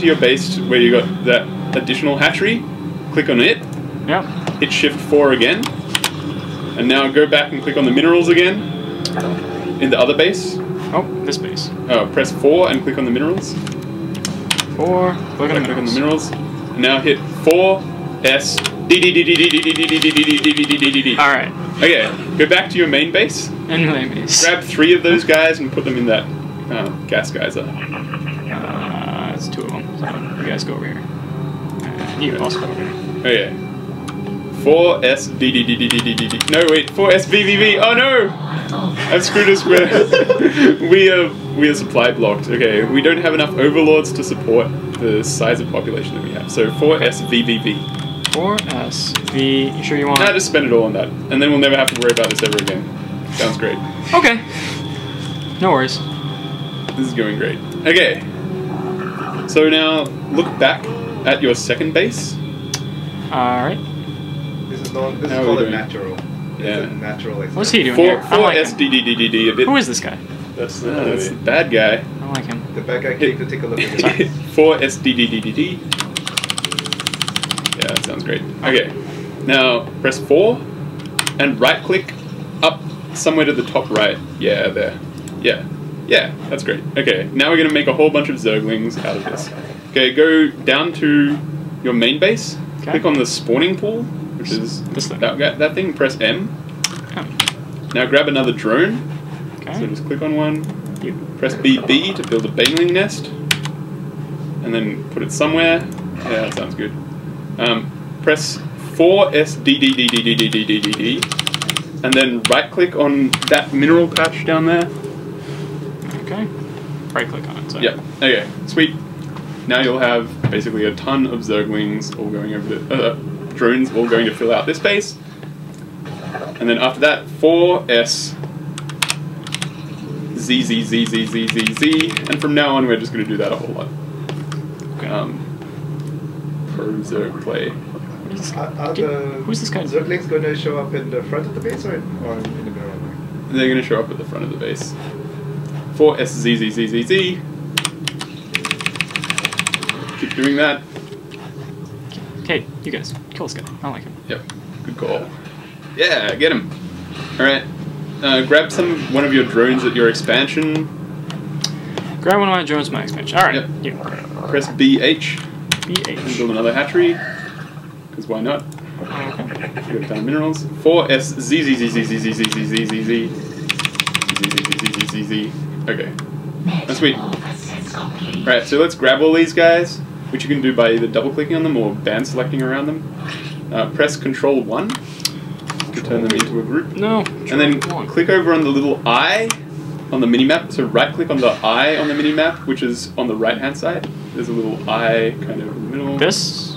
into your base where you got that additional hatchery, click on it, Yep. hit Shift 4 again, and now go back and click on the minerals again in the other base. Oh, this base. Oh, press 4 and click on the minerals. 4. Click on the Click on minerals. the minerals. And now hit 4 S D D D D D D D D D D D D D D D. All right. Okay, go back to your main base. And my base. Grab 3 of those guys and put them in that gas geyser. It's 2 of them. So you guys go over here. And you also go over here. Okay. 4 S D D D D D D D D. No, wait. 4 S V V V. Oh no! I've screwed us. We are supply blocked. Okay, we don't have enough overlords to support the size of population that we have. So 4 S V V V. 4S V. You sure you want? Nah, just spend it all on that, and then we'll never have to worry about this ever again. Sounds great. Okay. No worries. This is going great. Okay. So now look back at your second base. All right. This is called How are we a doing? natural. Yeah. It's a natural. What's he doing here? I 4 like S him. D D D D D. A bit. Who is this guy? That's That's the bad guy. I don't like him. The bad guy came to take a look at it. 4 S D D D D D. Yeah, that sounds great. Okay. Now press 4 and right click up somewhere to the top right. Yeah, there. Yeah. Yeah, that's great. Okay, now we're gonna make a whole bunch of Zerglings out of this. Okay, go down to your main base. Okay. Click on the spawning pool, which is This thing. that thing. Press M. Oh. Now grab another drone. Okay. So just click on one. Press BB to build a baneling nest, and then put it somewhere. Yeah, that sounds good. Press 4 S D D D D D D D D D D, and then right click on that mineral patch down there. Okay. Right click on it. So. Yep. Okay. Sweet. Now you'll have basically a ton of Zerglings all going over the drones all going to fill out this base, and then after that 4 S Z Z Z Z Z Z Z, and from now on we're just going to do that a whole lot. Okay. Pro Zerg play. What is- Are Get- the Who's this guy? Zerglings going to show up in the front of the base or in the middle? They're going to show up at the front of the base. 4 S Z Z Z Z Z. Keep doing that. Okay, you guys. Kill this guy. I don't like him. Yep. Good call. Yeah, get him. Alright. Grab one of your drones at your expansion. Grab one of my drones, my expansion. Alright. Yep. You. Press BH and BH. build another hatchery. Because why not? Okay. You got a ton of minerals. 4 S Z Z Z Z Z Z Z Z Z Z Z Z Z. Okay. That's sweet. Alright, so let's grab all these guys, which you can do by either double clicking on them or band selecting around them. Press Control 1 to turn them into a group. No. And then click over on the little eye on the minimap. So right click on the eye on the minimap, which is on the right hand side. There's a little eye kind of in the middle. This?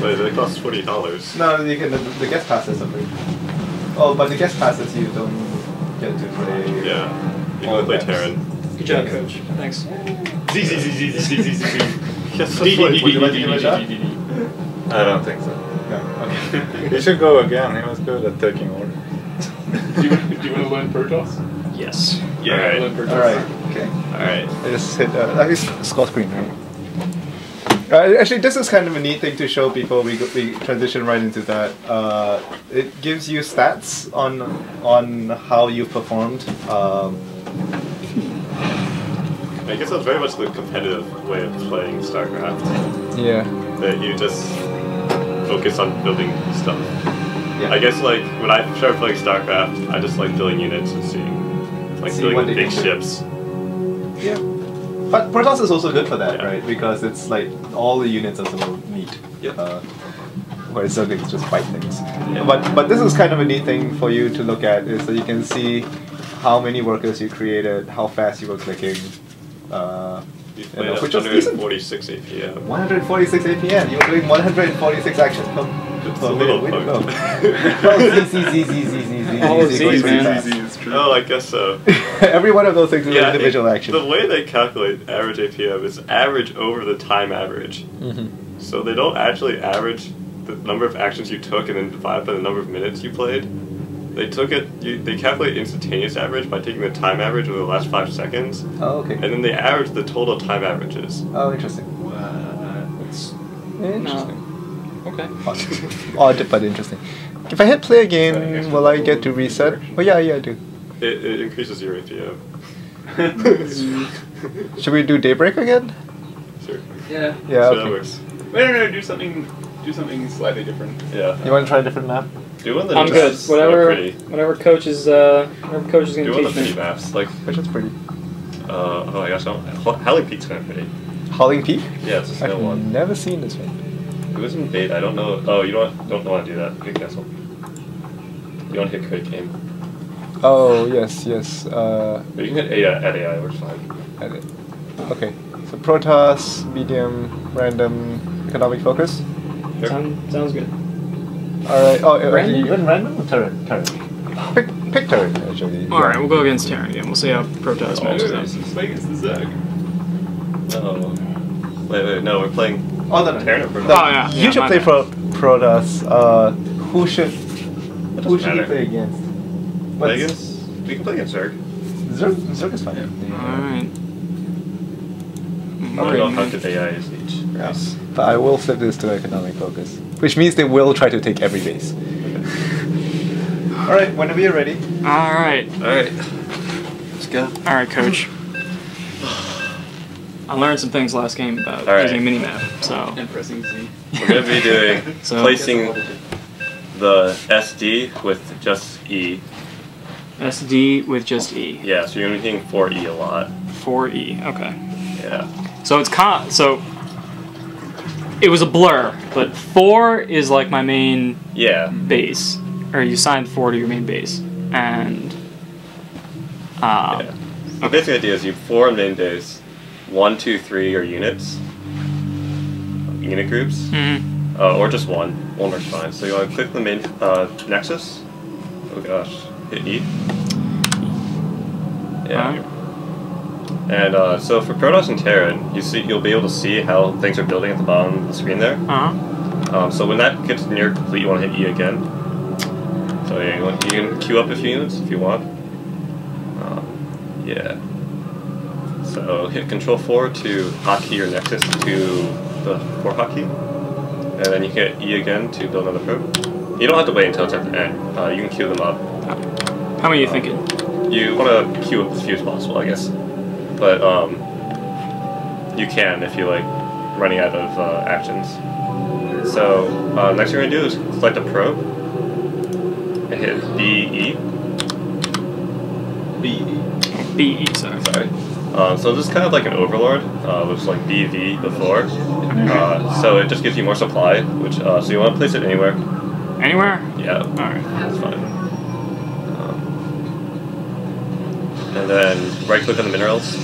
But they cost $40. No, you can. The guest passes are free. Oh, but the guest passes you don't get to play. Yeah. You can only play Terran. Good job, coach. Thanks. Yes, Would you like to give it a shot? I don't think so. No. Okay. He should go again. He was good at taking orders. Do you want to learn Protoss? Yes. Yeah. Alright. Learn Protoss. All right. Okay. Alright. I just hit. I just skull screen. Right? Actually, this is kind of a neat thing to show people. We transition right into that. It gives you stats on how you performed. I guess that's very much the competitive way of playing Starcraft. Yeah. That you just focus on building stuff. Yeah. I guess like when I started playing Starcraft, I just like building units and seeing what the they big can do. ships. Yeah. But Protoss is also good for that, Yeah. right? Because it's like all the units are so neat. Yep. Whereas Zerglings just fight things. Yeah. But this is kind of a neat thing for you to look at, is that you can see how many workers you created, how fast you were clicking. You played at which was decent. 146 APM. 146 APM. You were doing 146 actions per It's per a minute. little Way to go. punk. Oh, Z. Z's, man. It's true. Oh, I guess so. Every one of those things is an individual action. The way they calculate average APM is average over the time average. Mhm. So they don't actually average the number of actions you took and then divide by the number of minutes you played. They took it. They calculate instantaneous average by taking the time average over the last 5 seconds, Oh, okay. and then they average the total time averages. Oh, interesting. It's Interesting. okay. Odd, but interesting. If I hit play again, will I get to reset? Oh yeah, I do. It increases your APM. Should we do Daybreak again? Sure. Yeah. Yeah, So that okay. works. Wait, no, do something slightly different. Yeah. You want to try a different map? Do one of the I'm new good. maps. Whatever. They're pretty. Whatever coach is gonna Do one of teach the pretty me. maps. Like, Which is pretty. oh my gosh, Howling Peak's kind of pretty. Howling Peak? Yeah, it's a snow I've one. never seen this one. It was in beta. I don't know. Oh, you don't want to do that. Hit cancel. You want to hit create game. Oh yes, yes. But you can hit AI, add AI, works fine. Edit. Okay. So Protoss, medium, random, economic focus. Sure. Sounds good. All right. Oh, Random? even random or turret? Turret. Pick turret actually. All right, we'll go against Terran again. We'll see how Protoss Oh, matches up. it's play against the Zerg. Oh. Wait, no, we're playing Oh no, no. Terran or Oh Protoss? yeah. You should my play bad. Protoss. Who should doesn't you matter. play against? Play against? We can play against Zerg. Zerg is fine. All right. I don't know how good AI is each race. But I will flip this to economic focus, which means they will try to take every base. All right, whenever you're ready. All right. Alright. Let's go. All right, coach. I learned some things last game about All right. using minimap. So And pressing Z. We're going to be doing So- placing the SD with just E. SD with just E. Yeah, so you're going to be hitting 4E a lot. 4E. Okay. Yeah. So it's so it was a blur, but 4 is like my main Yeah. base, or you assigned 4 to your main base, and Yeah. The basic idea is you have 4 main base, 1, 2, 3 are units, unit groups, mhm. or just one. One works fine. So you want to click the main nexus. Oh gosh, hit E. Yeah. Alright. And so for Protoss and Terran, you'll be able to see how things are building at the bottom of the screen there. Uh-huh. So when that gets near complete, you want to hit E again. So yeah, you can queue up a few units if you want. Yeah. So hit Control 4 to hotkey your nexus to the 4 hotkey, and then you hit E again to build another probe. You don't have to wait until it's at the end. You can queue them up. How many are you thinking? You want to queue up as few as possible, I guess. But you can if you like running out of actions. So next thing you're gonna do is select a probe and hit BE. BE, sorry. Sorry. So this is kind of like an overlord, which is like BV before. So it just gives you more supply, which so you want to place it anywhere. Anywhere? Yeah, Alright. that's fine. And then right click on the minerals.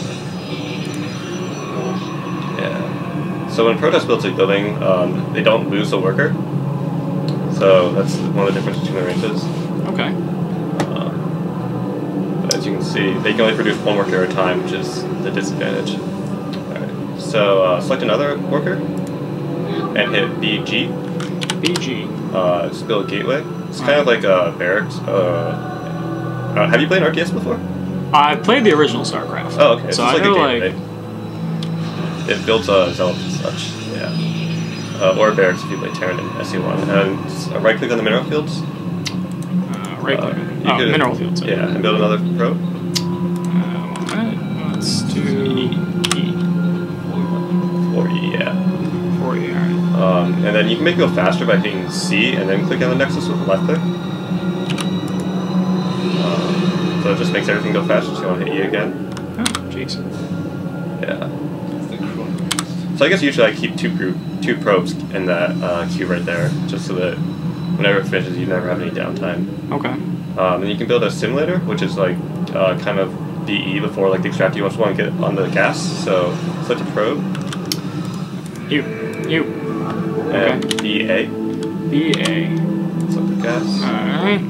Yeah. So when Protest builds a building, they don't lose a worker. So that's one of the differences between the races. Okay. But as you can see, they can only produce one worker at a time, which is the disadvantage. Alright, so select another worker and hit BG. BG. Just build a gateway. It's kind of like a barracks. Have you played RTS before? I played the original Starcraft. Oh, okay. So it's I like know, a gateway. It builds zealots and such. Yeah. Or barracks if you play Terran and SE1. And right click on the mineral fields. Right click. Mineral fields. Okay. Yeah, and build another probe. Let's do E. 4E, yeah. 4E, alright. And then you can make it go faster by hitting C and then click on the Nexus with the left click. So it just makes everything go faster, so you want to hit E again. Oh, jeez. Yeah. So I guess usually I keep two probes in that queue right there, just so that whenever it finishes, you never have any downtime. Okay. And you can build a simulator, which is like kind of BE before like the extract. You just want to get on the gas, so select a probe. You. And Okay. BA. BA. Select the gas. Alright.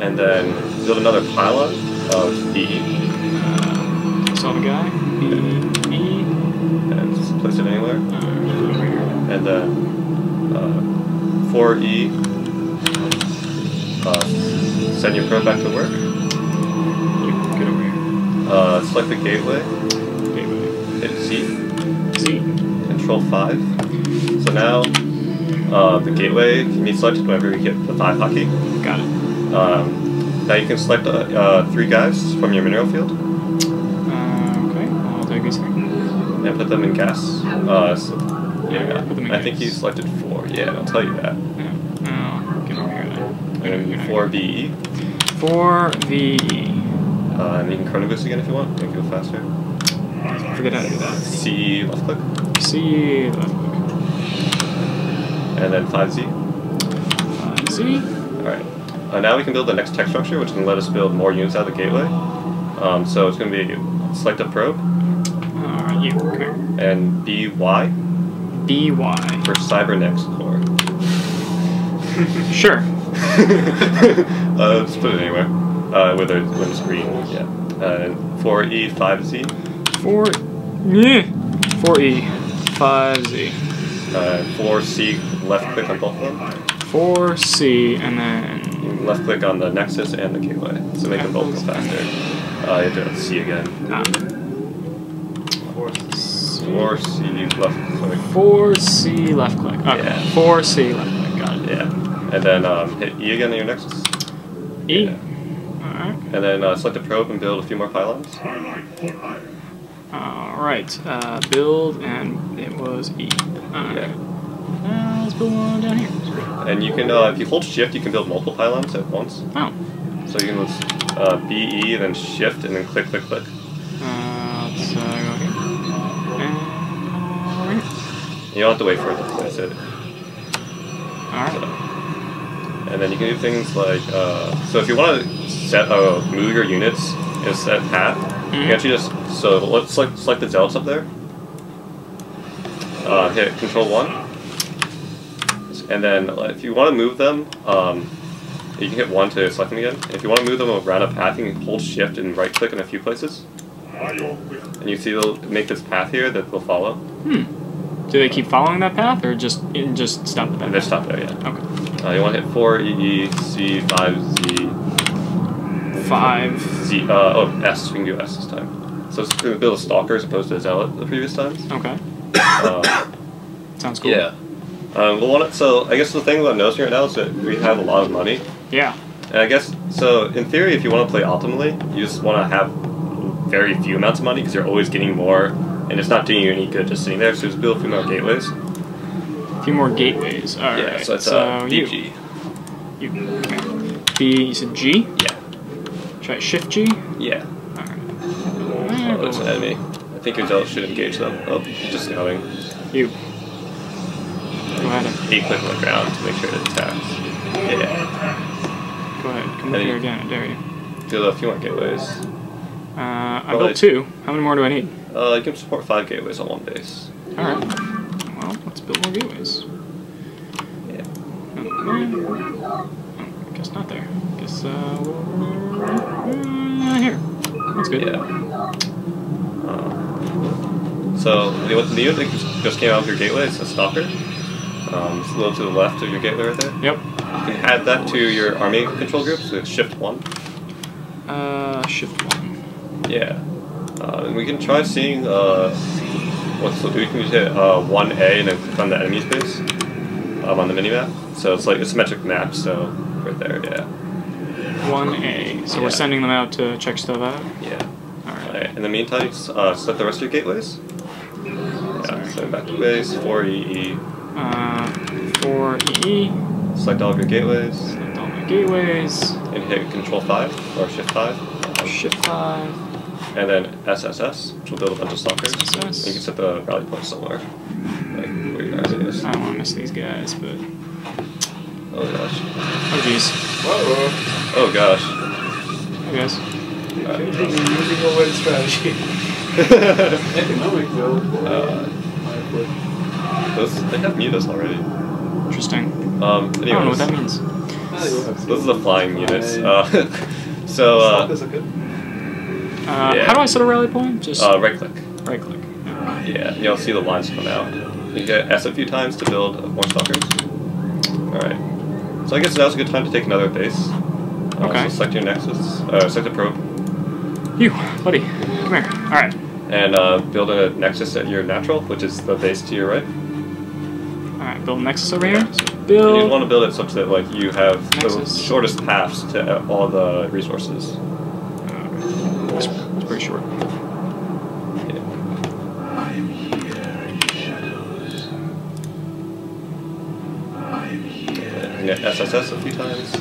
And then build another pylon of BE. Saw the guy. BE. And just place it anywhere. Over here. And then 4E. Send your probe back to work. You, get over here. Select the gateway. Gateway. Hit Z. Z. Control 5. So now the gateway can be selected whenever you hit the 5 hotkey. Got it. Now you can select 3 guys from your mineral field Okay, I'll take these 3. and put them in gas. Yeah, put them in I think gas. you selected 4. Yeah, I'll tell you that. Yeah. Get over here then. And 4VE. 4VE. And you can chrono boost again if you want. Make it go faster. Forget how to do that. C left click. C left click. And then 5Z. 5Z. Alright. Now we can build the next tech structure, which can let us build more units out of the gateway. So it's going to be select a probe. You, come here. And BY. BY. For Cybernex core. Sure. Let's put it anywhere. When it's green, yeah. 4E, 5Z. 4E, 5Z. 4C, left click on both of them. 4C, and then... You can left click on the Nexus and the gateway, so make them both go faster. You have to hit C again. 4C, left click. 4C, left click. Okay, Yeah. 4C, left click, got it. Yeah. And then hit E again on your Nexus. E. Yeah. Alright. And then select a probe and build a few more pylons. Alright, build, and it was E. Yeah. Let's build one down here. And you can, if you hold shift, you can build multiple pylons at once. Oh. So you can BE, then shift, and then click, click, click. Let's go here. And over here. You don't have to wait for it to place it. Alright. And then you can do things like, so if you want to set move your units in a set path, you can actually just, so let's select the zealots up there. Hit Control 1. And then if you want to move them, you can hit 1 to select them again. If you want to move them around a path, you can hold shift and right click in a few places. And you see they'll make this path here that they'll follow. Do they keep following that path, or just stop at that And they stop there, yeah. Okay. You want to hit 4E, C, 5Z. 5. Z, S, we can do S this time. So it's going to build a stalker as opposed to a zealot the previous times. Okay. Sounds cool. Yeah. So I guess the thing about noticing right now is that we have a lot of money. Yeah. And I guess, so in theory, if you want to play optimally, you just want to have very few amounts of money because you're always getting more, and it's not doing you any good just sitting there, so just build a few more gateways. A few more gateways. Alright. Yeah, so it's You. BG. Come here. B, you said G? Yeah. Try Shift G? Yeah. Alright. Oh, there's an enemy. I think your zealot should engage them. Oh, he's just going. You. Go ahead. 8 click on the ground to make sure it attacks. Yeah. Go ahead. Come over here again. I dare you. Build a few more gateways. I built 2. How many more do I need? You can support 5 gateways on one base. Alright. build more gateways. Yeah. Oh, guess not there. Guess here. That's good. Yeah. So the unit that just came out of your gateway is a stalker. It's a little to the left of your gateway right there. Yep. You can add that to your army control group, so it's shift 1. Shift 1. Yeah. And we can try seeing what's the you can just hit 1A and then click on the enemy space on the minimap. So it's like a symmetric map, so right there, yeah. 1A. So we're sending them out to check stuff out? Yeah. Alright. In the meantime, select the rest of your gateways. Yeah, so back to base, 4EE. 4EE. Select all of your gateways. Select all my gateways. And hit Control 5 or Shift 5. Shift 5. And then SSS, which will build a bunch of stalkers. SSS. And you can set the rally point somewhere. Like where your army is. I don't want to miss these guys, but... Oh gosh. Oh jeez. Whoa. Oh gosh. Hey guys. Using a word strategy. Economic build. They have mutas already. Interesting. Anyways, I don't know what that means. those are the flying units. Stalkers are good. Yeah. How do I set a rally point? Just right click. right click. Yeah, you'll see the lines come out. You get S a few times to build more stalkers. Alright. So I guess now's a good time to take another base. Okay. So select your nexus, select the probe. You, buddy, come here. Alright. And build a nexus at your natural, which is the base to your right. Alright, build a nexus over here. So And build. you want to build it such that like you have Nexus. the shortest paths to all the resources. It's pretty short. Yeah, SSS a few times.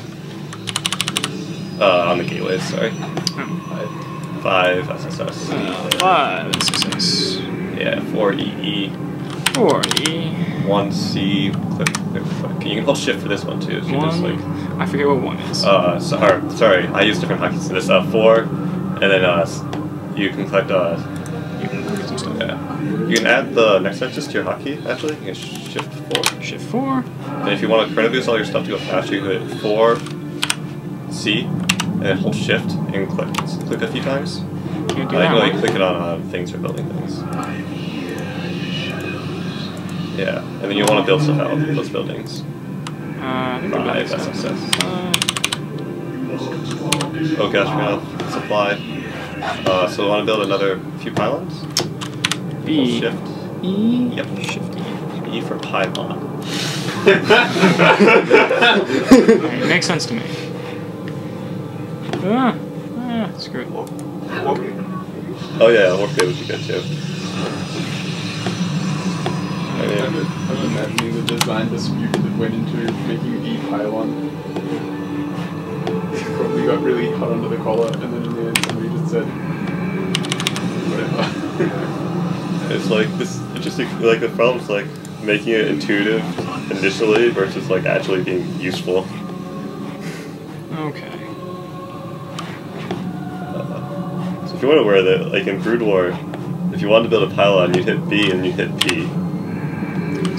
On the gateways, sorry. 5 SSS. 5 SSS. Yeah, 4 EE. 4 E. 1 C. Click. You can hold shift for this one too. So you just like. I forget what 1 is. Sorry, I use different hotkeys for this. 4, and then you can click. You can look at some stuff. Yeah. You can add the next nexus to your hotkey. Actually, you can shift 4. Shift 4. And if you want to chrono all your stuff to go faster, you can hit 4 C, and then hold shift and click a few times. Can't do I that can like one. click it on things or building things. Yeah, and then you want to build stuff out of those buildings. I think 5 SSS. Oh gosh, we're out of supply. So we want to build another few pylons. B. Hold shift. E. Yep. Shift E. E for pylon. Alright, makes sense to me. Screw it. Oh yeah, warp gate would be good too. I'm imagining the design dispute that went into making E pylon. Probably got really hot under the collar, and then in the end somebody just said, whatever. It's like this interesting. Like the problem's like making it intuitive initially versus like actually being useful. Okay. So if you want to wear that, like in Brood War, if you wanted to build a pylon, you'd hit B and you'd hit P.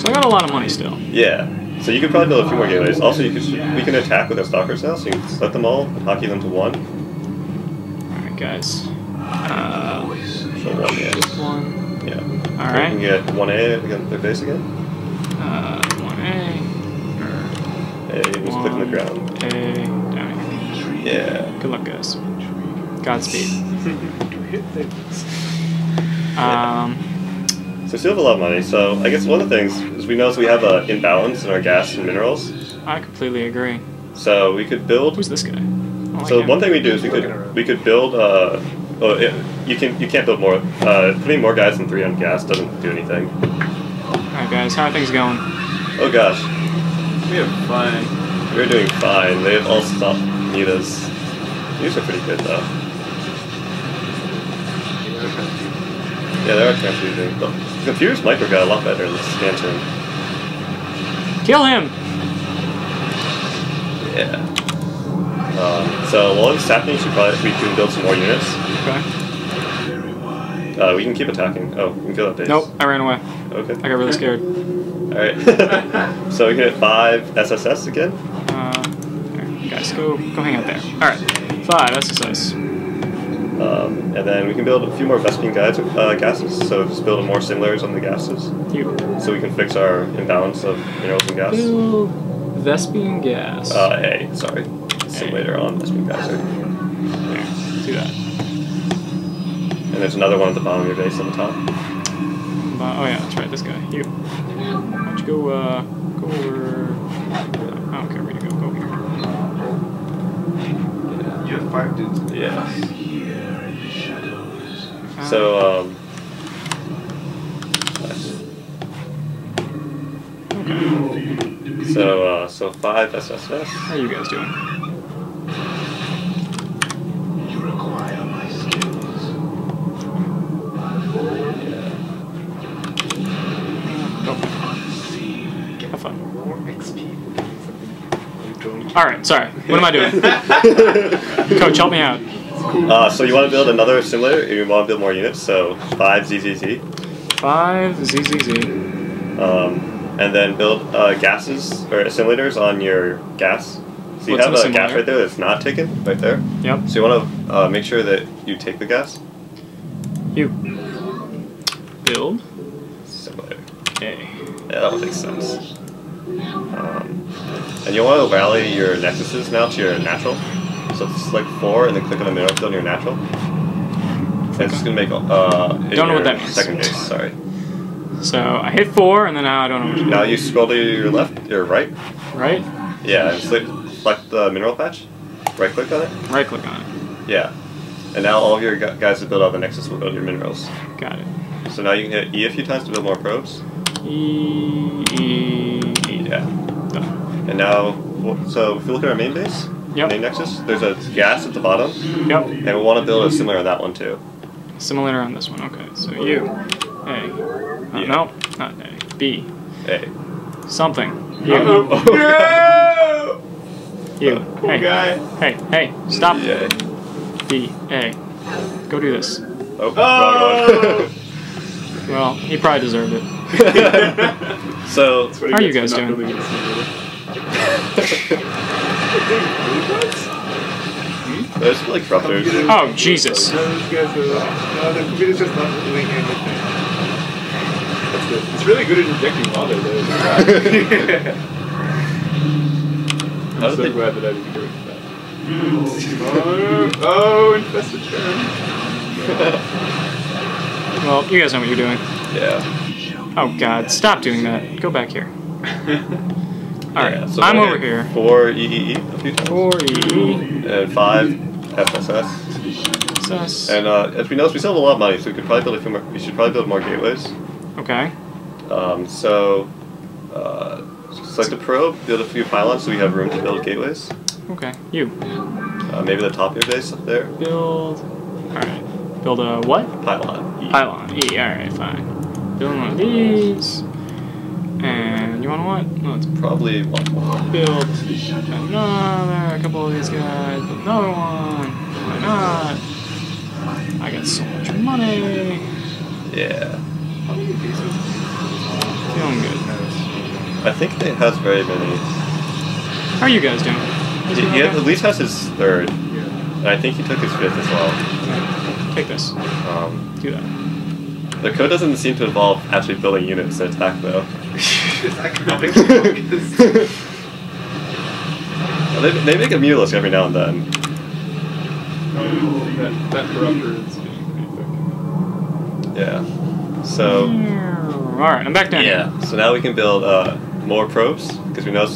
So I got a lot of money still. Yeah. So you could probably build a few more gateways. Also, we can attack with our stalkers now, so you can select them all and hotkey them to 1. Alright, guys. So 1, yeah. Shift 1. Yeah. Alright. You can get 1A again, their base again. 1A. A, just click on the ground. A. Down here. Yeah. Good luck, guys. Godspeed. Hit things. So we still have a lot of money, so I guess one of the things is we notice we have an imbalance in our gas and minerals. I completely agree. So we could build. Who's this guy? I like So him. one thing we do is we could build. You can't build more. Putting more guys than 3 on gas doesn't do anything. Alright, guys. How are things going? Oh gosh, We have fun. we're doing fine. They have all stop mutas. These are pretty good though. Yeah, they are transfusing. The computers micro got a lot better in this expansion. Kill him! Yeah. So while it's happening, we can build some more units. Okay. We can keep attacking. Oh, we can kill that base. Nope, I ran away. Okay. I got really scared. Alright. So we can hit 5 SSS again. There. Guys, go hang out there. Alright. 5 SSS. And then we can build a few more Vespene gases. So just build more simulators on the gases. So we can fix our imbalance of minerals and gas. Build Vespene gas. A, sorry. Simulator on Vespene gas. There. Do that. And there's another one at the bottom of your base on the top. Oh yeah, that's right, this guy. You. Why don't you go over... I don't care where you go. Go here. You have 5 dudes. Yeah. So, okay. So 5 SSS. How are you guys doing? You require my skills. Have fun. More XP. Alright, sorry. What am I doing? Coach, help me out. So you want to build another simulator, or you want to build more units, so 5 ZZZ. 5 ZZZ. And then build gases, or simulators on your gas. So you What's have a a gas simulator? right there that's not taken, right there. Yep. So you want to make sure that you take the gas. You. Build. Simulator. A. Yeah, that would make sense. And you want to rally your nexuses now to your natural. So select 4 and then click on the mineral field in your natural. And it's just going to make Don't know what that means. second base, sorry. So I hit 4 and then now I don't know what to do. Now you scroll to your left, your right. Right? Yeah, and select the mineral patch. Right click on it. Right click on it. Yeah. And now all of your guys that build out the nexus will build your minerals. Got it. So now you can hit E a few times to build more probes. E. Yeah. Done. And now, so if you look at our main base, Yep. main nexus, there's a gas at the bottom. Yep. And we want to build a similar on that one too. Simulator on this one. Okay. So you. A. Yeah. No, not A. B. A. Something. You. You. Hey. guy. Hey. Stop. Yeah. B. A. Go do this. Oh, wrong one. Well, he probably deserved it. So, How are you guys doing? there's like corruptors. Oh, Jesus. No, these guys are, no, the computer's just not doing anything. That's good. It's really good at injecting water though. How I'm did so they- glad that I didn't go into that. Oh, infested turn. Well, you guys know what you're doing. Yeah. Oh, God. Stop doing that. Go back here. Alright, Yeah, so I'm we'll over hit here. 4 EEE a few times. 4 E. And 5 SSS. Sus. And as we know, we still have a lot of money, so we could probably build a few more. We should probably build more gateways. Okay. Select a probe, build a few pylons, so we have room to build gateways. Okay. You. Maybe the top of your base up there. Build. Alright. Build a what? Pylon. E. Pylon. E. Alright, fine. Build one of these. And you want what? Let's Probably one more. build another. A couple of these guys. Build another one. Why not? I got so much money. Yeah. Feeling good. I think it has very many. How are you guys doing? He at least has his 3rd. And I think he took his 5th as well. Take this. Do that. The code doesn't seem to involve actually building units to attack though. It's economic focus. They make a Mulus every now and then. That corruptor is being pretty effective. Yeah. So Alright, I'm back down here. yeah. So now we can build more probes because we know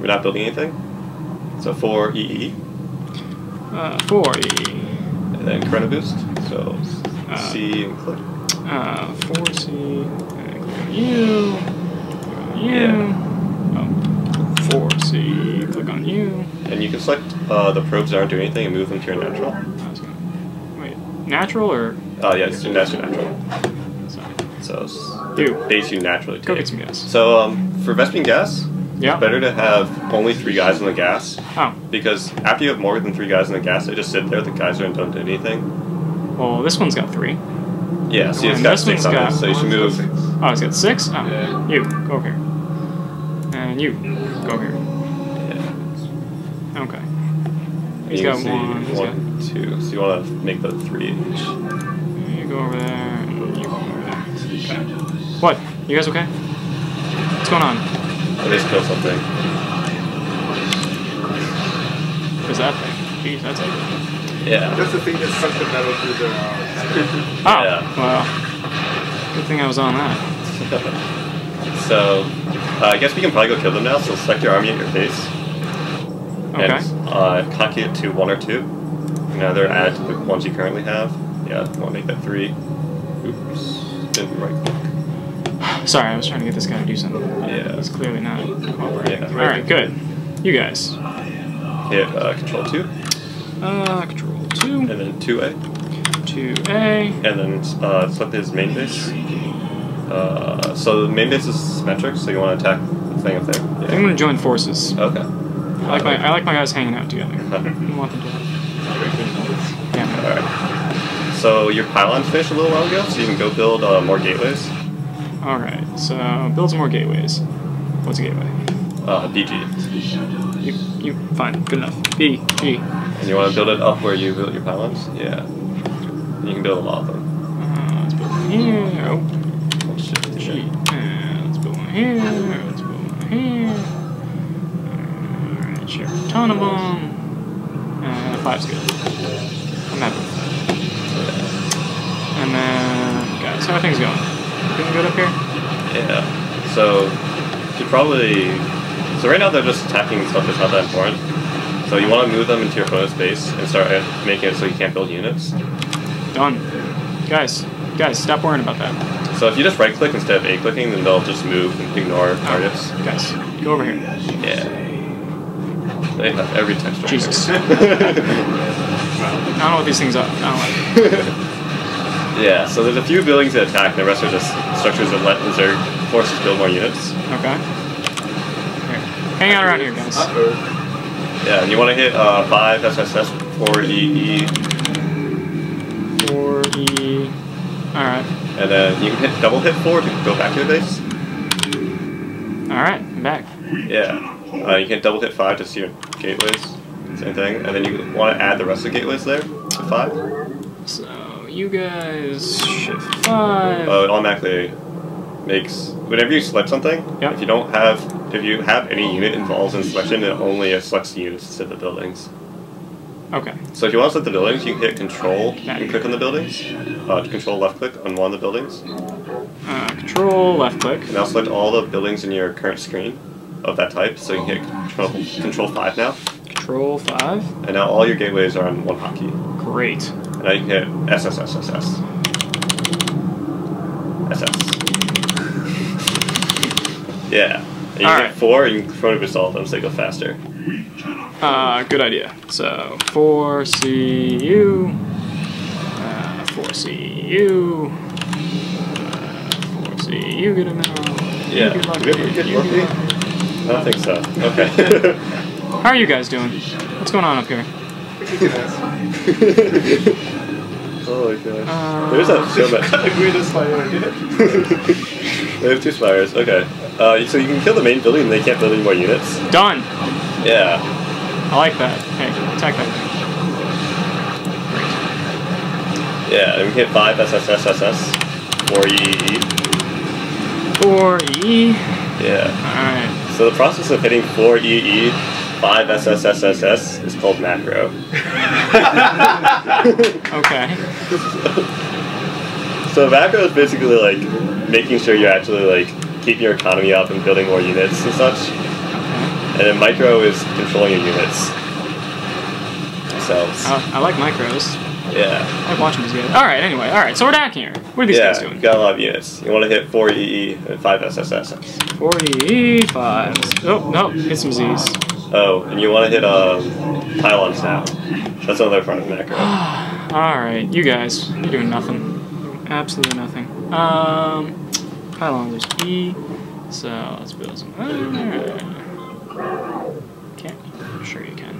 we're not building anything. So 4 EE 4 E. and then Corona boost. So C and click. 4C. And click on you. Click on you. Yeah. Oh. 4C. Click on you. And you can select the probes that aren't doing anything and move them to your natural. Wait, natural or? Yeah, it's that's your natural. Sorry. So You. base you naturally take. Go get some gas. So for Vespene gas, Yeah. it's better to have only 3 guys in the gas. Oh. Because after you have more than 3 guys in the gas, they just sit there, the guys don't do anything. Well, this one's got 3. Yeah, see, it's And got this 6 one's on it, got- so you should move. Oh, it's got 6? Oh. Yeah. You. Go over here. then you go over here. Yeah. Okay. And He's you got can see one. He's got... 1, 2. So you want to make the 3 each. You go over there, and you go over there. Okay. What? You guys okay? What's going on? I just killed something. What is that thing? Jeez, that's it. Yeah. That's the thing that sucked the metal through their arms. Oh, Yeah. well. Good thing I was on that. So, I guess we can probably go kill them now. So select your army at your face. Okay. And copy it to 1 or 2. And either add to the ones you currently have. Yeah, you want to make that 3. Oops. Didn't right click. Sorry, I was trying to get this guy to do something. Yeah. He's clearly not cooperating. Yeah. Alright, good. You guys. Hit control 2. Control 2. And then 2A. 2A. And then select his main base. So the main base is symmetric, so you want to attack the thing up there. I think I'm gonna join forces. Okay. I like my guys hanging out together. I want them to. Yeah. Alright. So your pylon finished a little while ago, so you can go build more gateways. Alright, so build some more gateways. What's a gateway? BG. You fine, good enough. B, G. And you want to build it up where you built your pylons? Yeah. And you can build a lot of them. Let's build one here. Oh, Oh shit. G. Let's build one here. Let's build one here. Alright, share a ton of them. 5's good. I'm happy with that. And then, guys, how are things going? Feeling good up here? Yeah. So you probably. So right now they're just attacking stuff that's not that important. So you want to move them into your opponent's base and start making it so you can't build units. Done. Guys, stop worrying about that. So if you just right click instead of A clicking, then they'll just move and ignore targets. Guys, go over here. Yeah. They have every texture. Jesus. I don't know what these things are. I don't like it. Yeah, so there's a few buildings that attack, and the rest are just structures that let Zerg forces build more units. Okay. Here. Hang out around here, guys. Yeah, and you want to hit 5 SSS, 4 EE. 4 E. Alright. And then you can double hit 4 to go back to your base. Alright, I'm back. Yeah. You can double hit 5 to see your gateways. Same thing. And then you want to add the rest of the gateways there to 5. So, you guys shift 5. Oh, it automatically makes whenever you select something. Yep. If you have any unit involved in selection, it only selects the units instead of the buildings. Okay. So if you want to select the buildings, you can hit Control and click on the buildings. Control left click on one of the buildings. Control left click. And now select all the buildings in your current screen of that type. So you can hit Control 5 now. Control 5. And now all your gateways are on one hotkey. Great. And now you can hit SSSSS. SS. Yeah. And you can hit 4 and you can front of install them so they go faster. Good idea. So, 4CU. 4CU. 4CU, good enough. Yeah. Good luck. Do we have pretty good luck? I don't think so. Okay. How are you guys doing? What's going on up here? Oh my gosh. There's that so much. They have 2 spires. Okay. So you can kill the main building and they can't build any more units. Done! Yeah. I like that. Hey, attack that thing. Yeah, and we hit 5 SSSSS. 4 EE. 4E. Yeah. Alright. So the process of hitting 4 EE, 5 SSSSS is called macro. Okay. So macro is basically like making sure you're actually like keeping your economy up and building more units and such. And then micro is controlling your units themselves. I like micros. Yeah. I like watching these guys. Alright, anyway. Alright, so we're down here. What are these guys doing? You got a lot of units. You want to hit 4 EE and 5 SSSS. 4E, 5. Oh, no. Hit some Z's. Oh, and you want to hit pylons now. That's another part of macro. Alright, you guys. You're doing nothing. Absolutely nothing. Pylon, there's E. So, let's build some. Alright. Can't. I'm sure you can.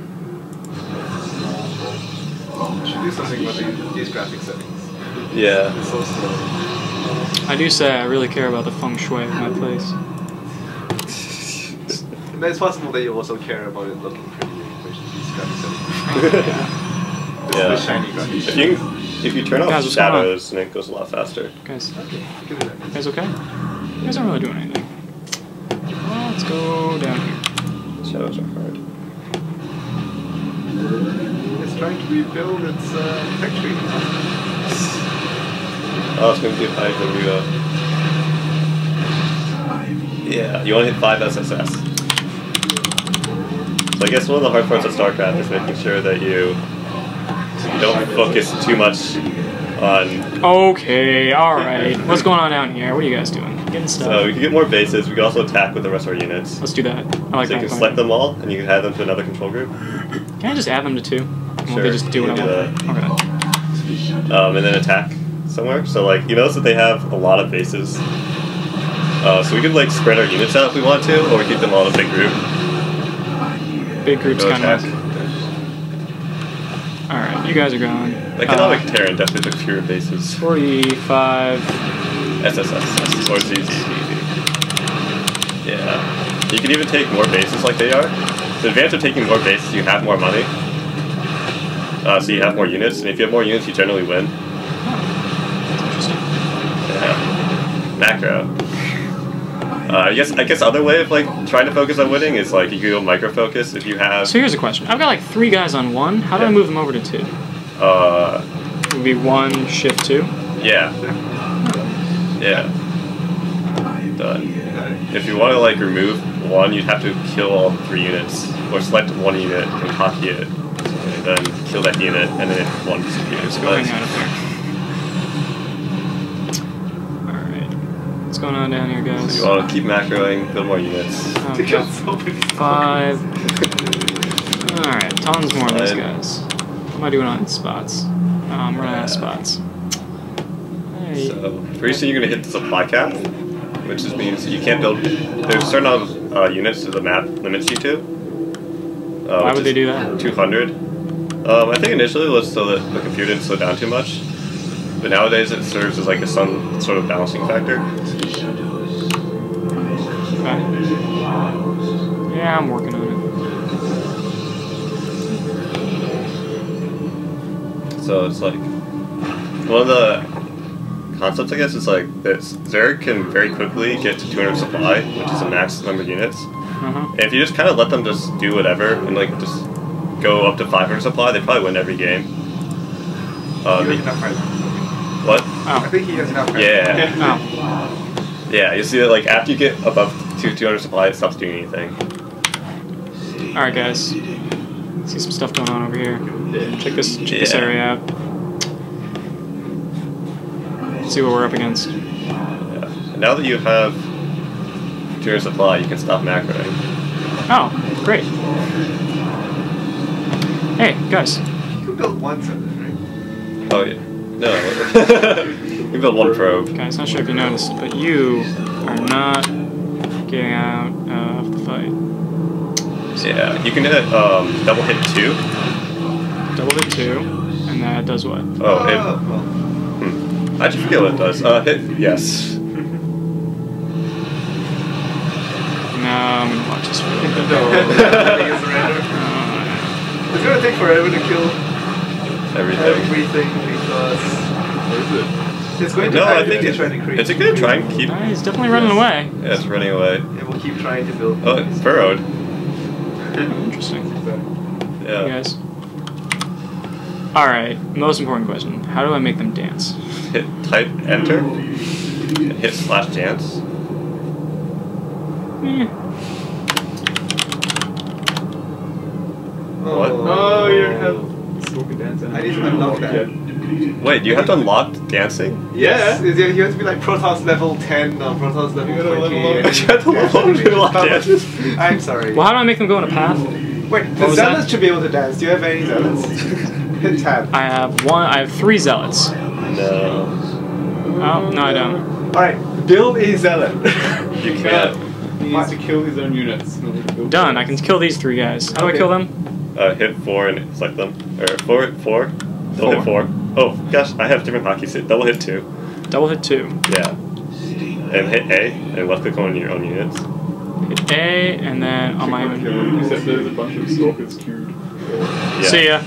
You should do something about these graphic settings. Yeah. It's so slow. I do say I really care about the feng shui of my place. And it's possible that you also care about it looking pretty, which is kind of Yeah. the shiny graphics. If you turn off Guys, what's going on? shadows, then it goes a lot faster. Guys, Okay, give it that. you guys okay? You guys aren't really doing anything. Well, let's go down here. Shadows are hard. It's trying to rebuild its factory. Oh, it's going to do high for Yeah, you want to hit 5 SSS. So I guess one of the hard parts of Starcraft is making sure that you don't focus too much on... Okay, alright. What's going on down here? What are you guys doing? Getting stuff. So we can get more bases, we can also attack with the rest of our units. Let's do that. I like So you that. can select them all, and you can add them to another control group. Can I just add them to 2? Won't Sure, they just do you what I can want? do Okay. And then attack somewhere. So like, you notice that they have a lot of bases. So we could like spread our units out if we want to, or we keep them all in a big group. Big groups Go kind of attack. work. Alright, you guys are gone. Economic Terran definitely took fewer bases. 45. SSS, or ZZ. Yeah. You can even take more bases like they are. The advantage of taking more bases, you have more money. So you have more units, and if you have more units, you generally win. That's interesting. Yeah. Macro. I guess other way of like trying to focus on winning is like you can go micro focus if you have. So here's a question. I've got like 3 guys on 1. How do I move them over to 2? It would be 1, shift 2. Yeah. Yeah. Done. If you want to like remove 1, you'd have to kill all 3 units, or select 1 unit and copy it, and then kill that unit, and then 1 disappears. Go hang out up there. Alright. What's going on down here, guys? You want to keep macroing, build more units. Oh, okay. 5. Alright, tons more of these guys. What am I doing on spots? I'm running out of spots. Hey. So pretty soon you're going to hit the supply cap, which just means you can't build. There's a certain amount of units that the map limits you to. Why would they do that? 200. I think initially it was so that the computer didn't slow down too much, but nowadays it serves as like some sort of balancing factor. Okay. Yeah, I'm working on it. So it's like one of the concepts, I guess, is like that Zerg can very quickly get to 200 supply, which is a max number of units. And if you just kind of let them just do whatever and like just go up to 500 supply, they probably win every game. What? I think he has enough. Yeah. Oh. Yeah, you see that like after you get above 200 supply, it stops doing anything. Alright, guys. See some stuff going on over here. Check this area out. See what we're up against. Yeah. And now that you have 200 supply, you can stop macroing. Oh, great. Hey, guys. You can build one settler, right? Oh yeah. No. You build 1 probe. Guys, not sure if you noticed, but you are not getting out of the fight. Yeah, you can hit double hit 2. Double hit 2, and that does what? Oh, well. I just forget what it does. Hit yes. No, I'm gonna watch this video. It's gonna take forever to kill Everything. because it's going to No, I actively think try to create. it's going to try and keep. He's definitely running away. Yeah, it's running away. It will keep trying to build. Oh, it's furrowed. Interesting. Yeah. You guys. Alright, most important question. How do I make them dance? Hit type enter. And hit slash dance. What? Oh, you have spoken dance. I need to unlock that. Wait, you have to unlock dancing? Yes, you have to be like Protoss level 10 or Protoss level 20. You have to unlock dancing. I'm sorry. Well, how do I make them go in a path? Wait, the was that? zealots should be able to dance. Do you have any zealots? Hit tab. I have 3 zealots. No. Oh, no I don't. Alright, build a zealot. You can't. He needs to kill his own units. Done, I can kill these 3 guys. How do I kill them? Hit 4 and select them. Or 4. Double hit 4. Oh, gosh, I have different hockey sticks. Double hit 2. Double hit 2. Yeah. And hit A, and left click on your own units. Hit A, and then on my own. Except there's a bunch of stalkers queued. Yeah. See ya.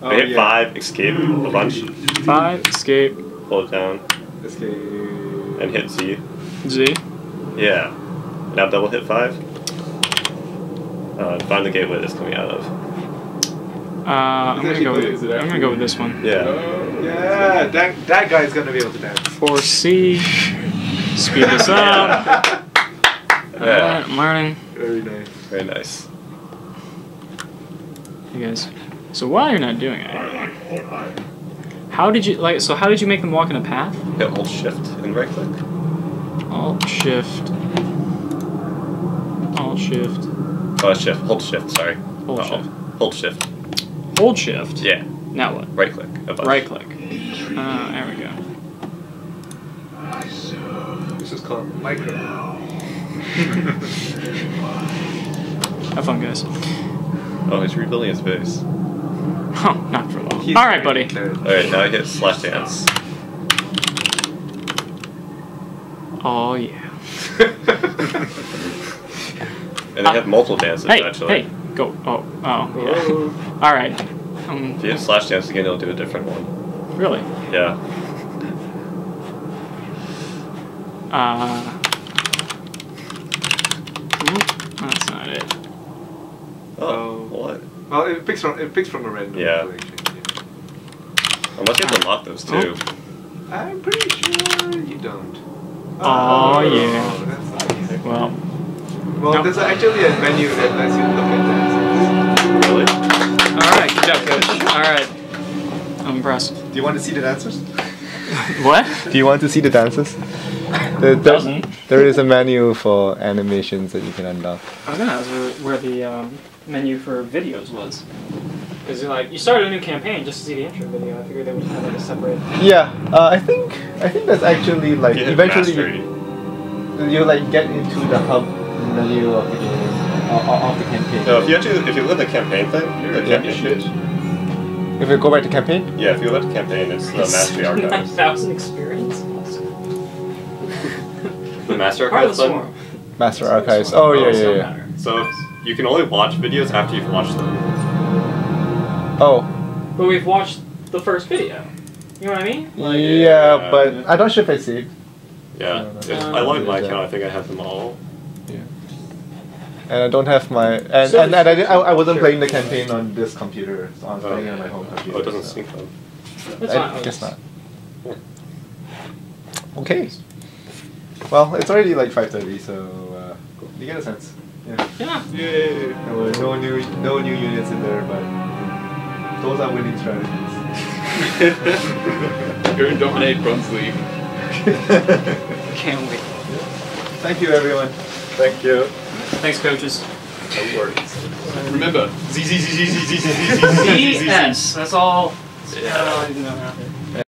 I hit 5, escape a bunch, 5, escape, hold it down, Escape. and hit Z. Z. Yeah. Now double hit 5. Find the gateway that's coming out of. I'm gonna go Is it I'm gonna go with this one. Yeah. Yeah, that guy's gonna be able to dance. 4C. Speed this up. Yeah. I'm learning. Very nice. Very nice. You guys. So while you're not doing it, how did you how did you make them walk in a path? Hit hold shift and right click. Alt shift. Alt shift. Oh, shift. Hold shift, sorry. Hold Uh-oh. shift. Hold shift. Hold shift. Yeah. Now what? Right click. A bunch. Right click. There we go. This is called micro. Have fun, guys. Oh, he's rebuilding his base. Oh, not for long. All right, buddy. Alright, now I hit slash dance. Oh yeah. And I have multiple dances, Hey, actually. hey, go. Oh, yeah. All right. If you hit slash dance again, it'll do a different one. Really? Yeah. That's not it. Oh, what? Well, it picks from a random Yeah. collection. Unless you have to unlock those too. I'm pretty sure you don't. Oh, yeah. That's nice. Well, Well, no. there's actually a menu that lets you look at dances. Really? all right. Good job, coach. All right. I'm impressed. Do you want to see the dancers? What? Do you want to see the dances? Doesn't. There is a menu for animations that you can unlock. I was gonna ask where the menu for videos was. Because you started a new campaign just to see the intro video. I figured they would have like a separate. Yeah, I think that's actually like You hit eventually mastery. you like get into the hub menu of the game of the campaign. No, if you look at the campaign thing, the campaign page. If we go back to campaign. Yeah, if you look at the campaign, it's the mastery archives. 9,000 experience. The master Heartless archives button. Swarm. Master Archives. Oh yeah, so yeah. matter. So you can only watch videos after you've watched them. Oh. But we've watched the first video. You know what I mean? Yeah, but I'm not sure if I saved. Yeah. No. If I logged my account, I think I have them all. Yeah. And I don't have my So- I wasn't playing the campaign on this computer, so I'm playing it on my home computer. Oh, it doesn't so. sync them. That's I fine. guess not. Okay. Well, it's already like 5:30, so you get a sense. Yeah. Yeah. Yay! No new units in there, but those are winning strategies. Go and dominate Bronze League. Can't wait. Thank you, everyone. Thank you. Thanks, coaches. No worries. Remember, ZS. That's all. Yeah.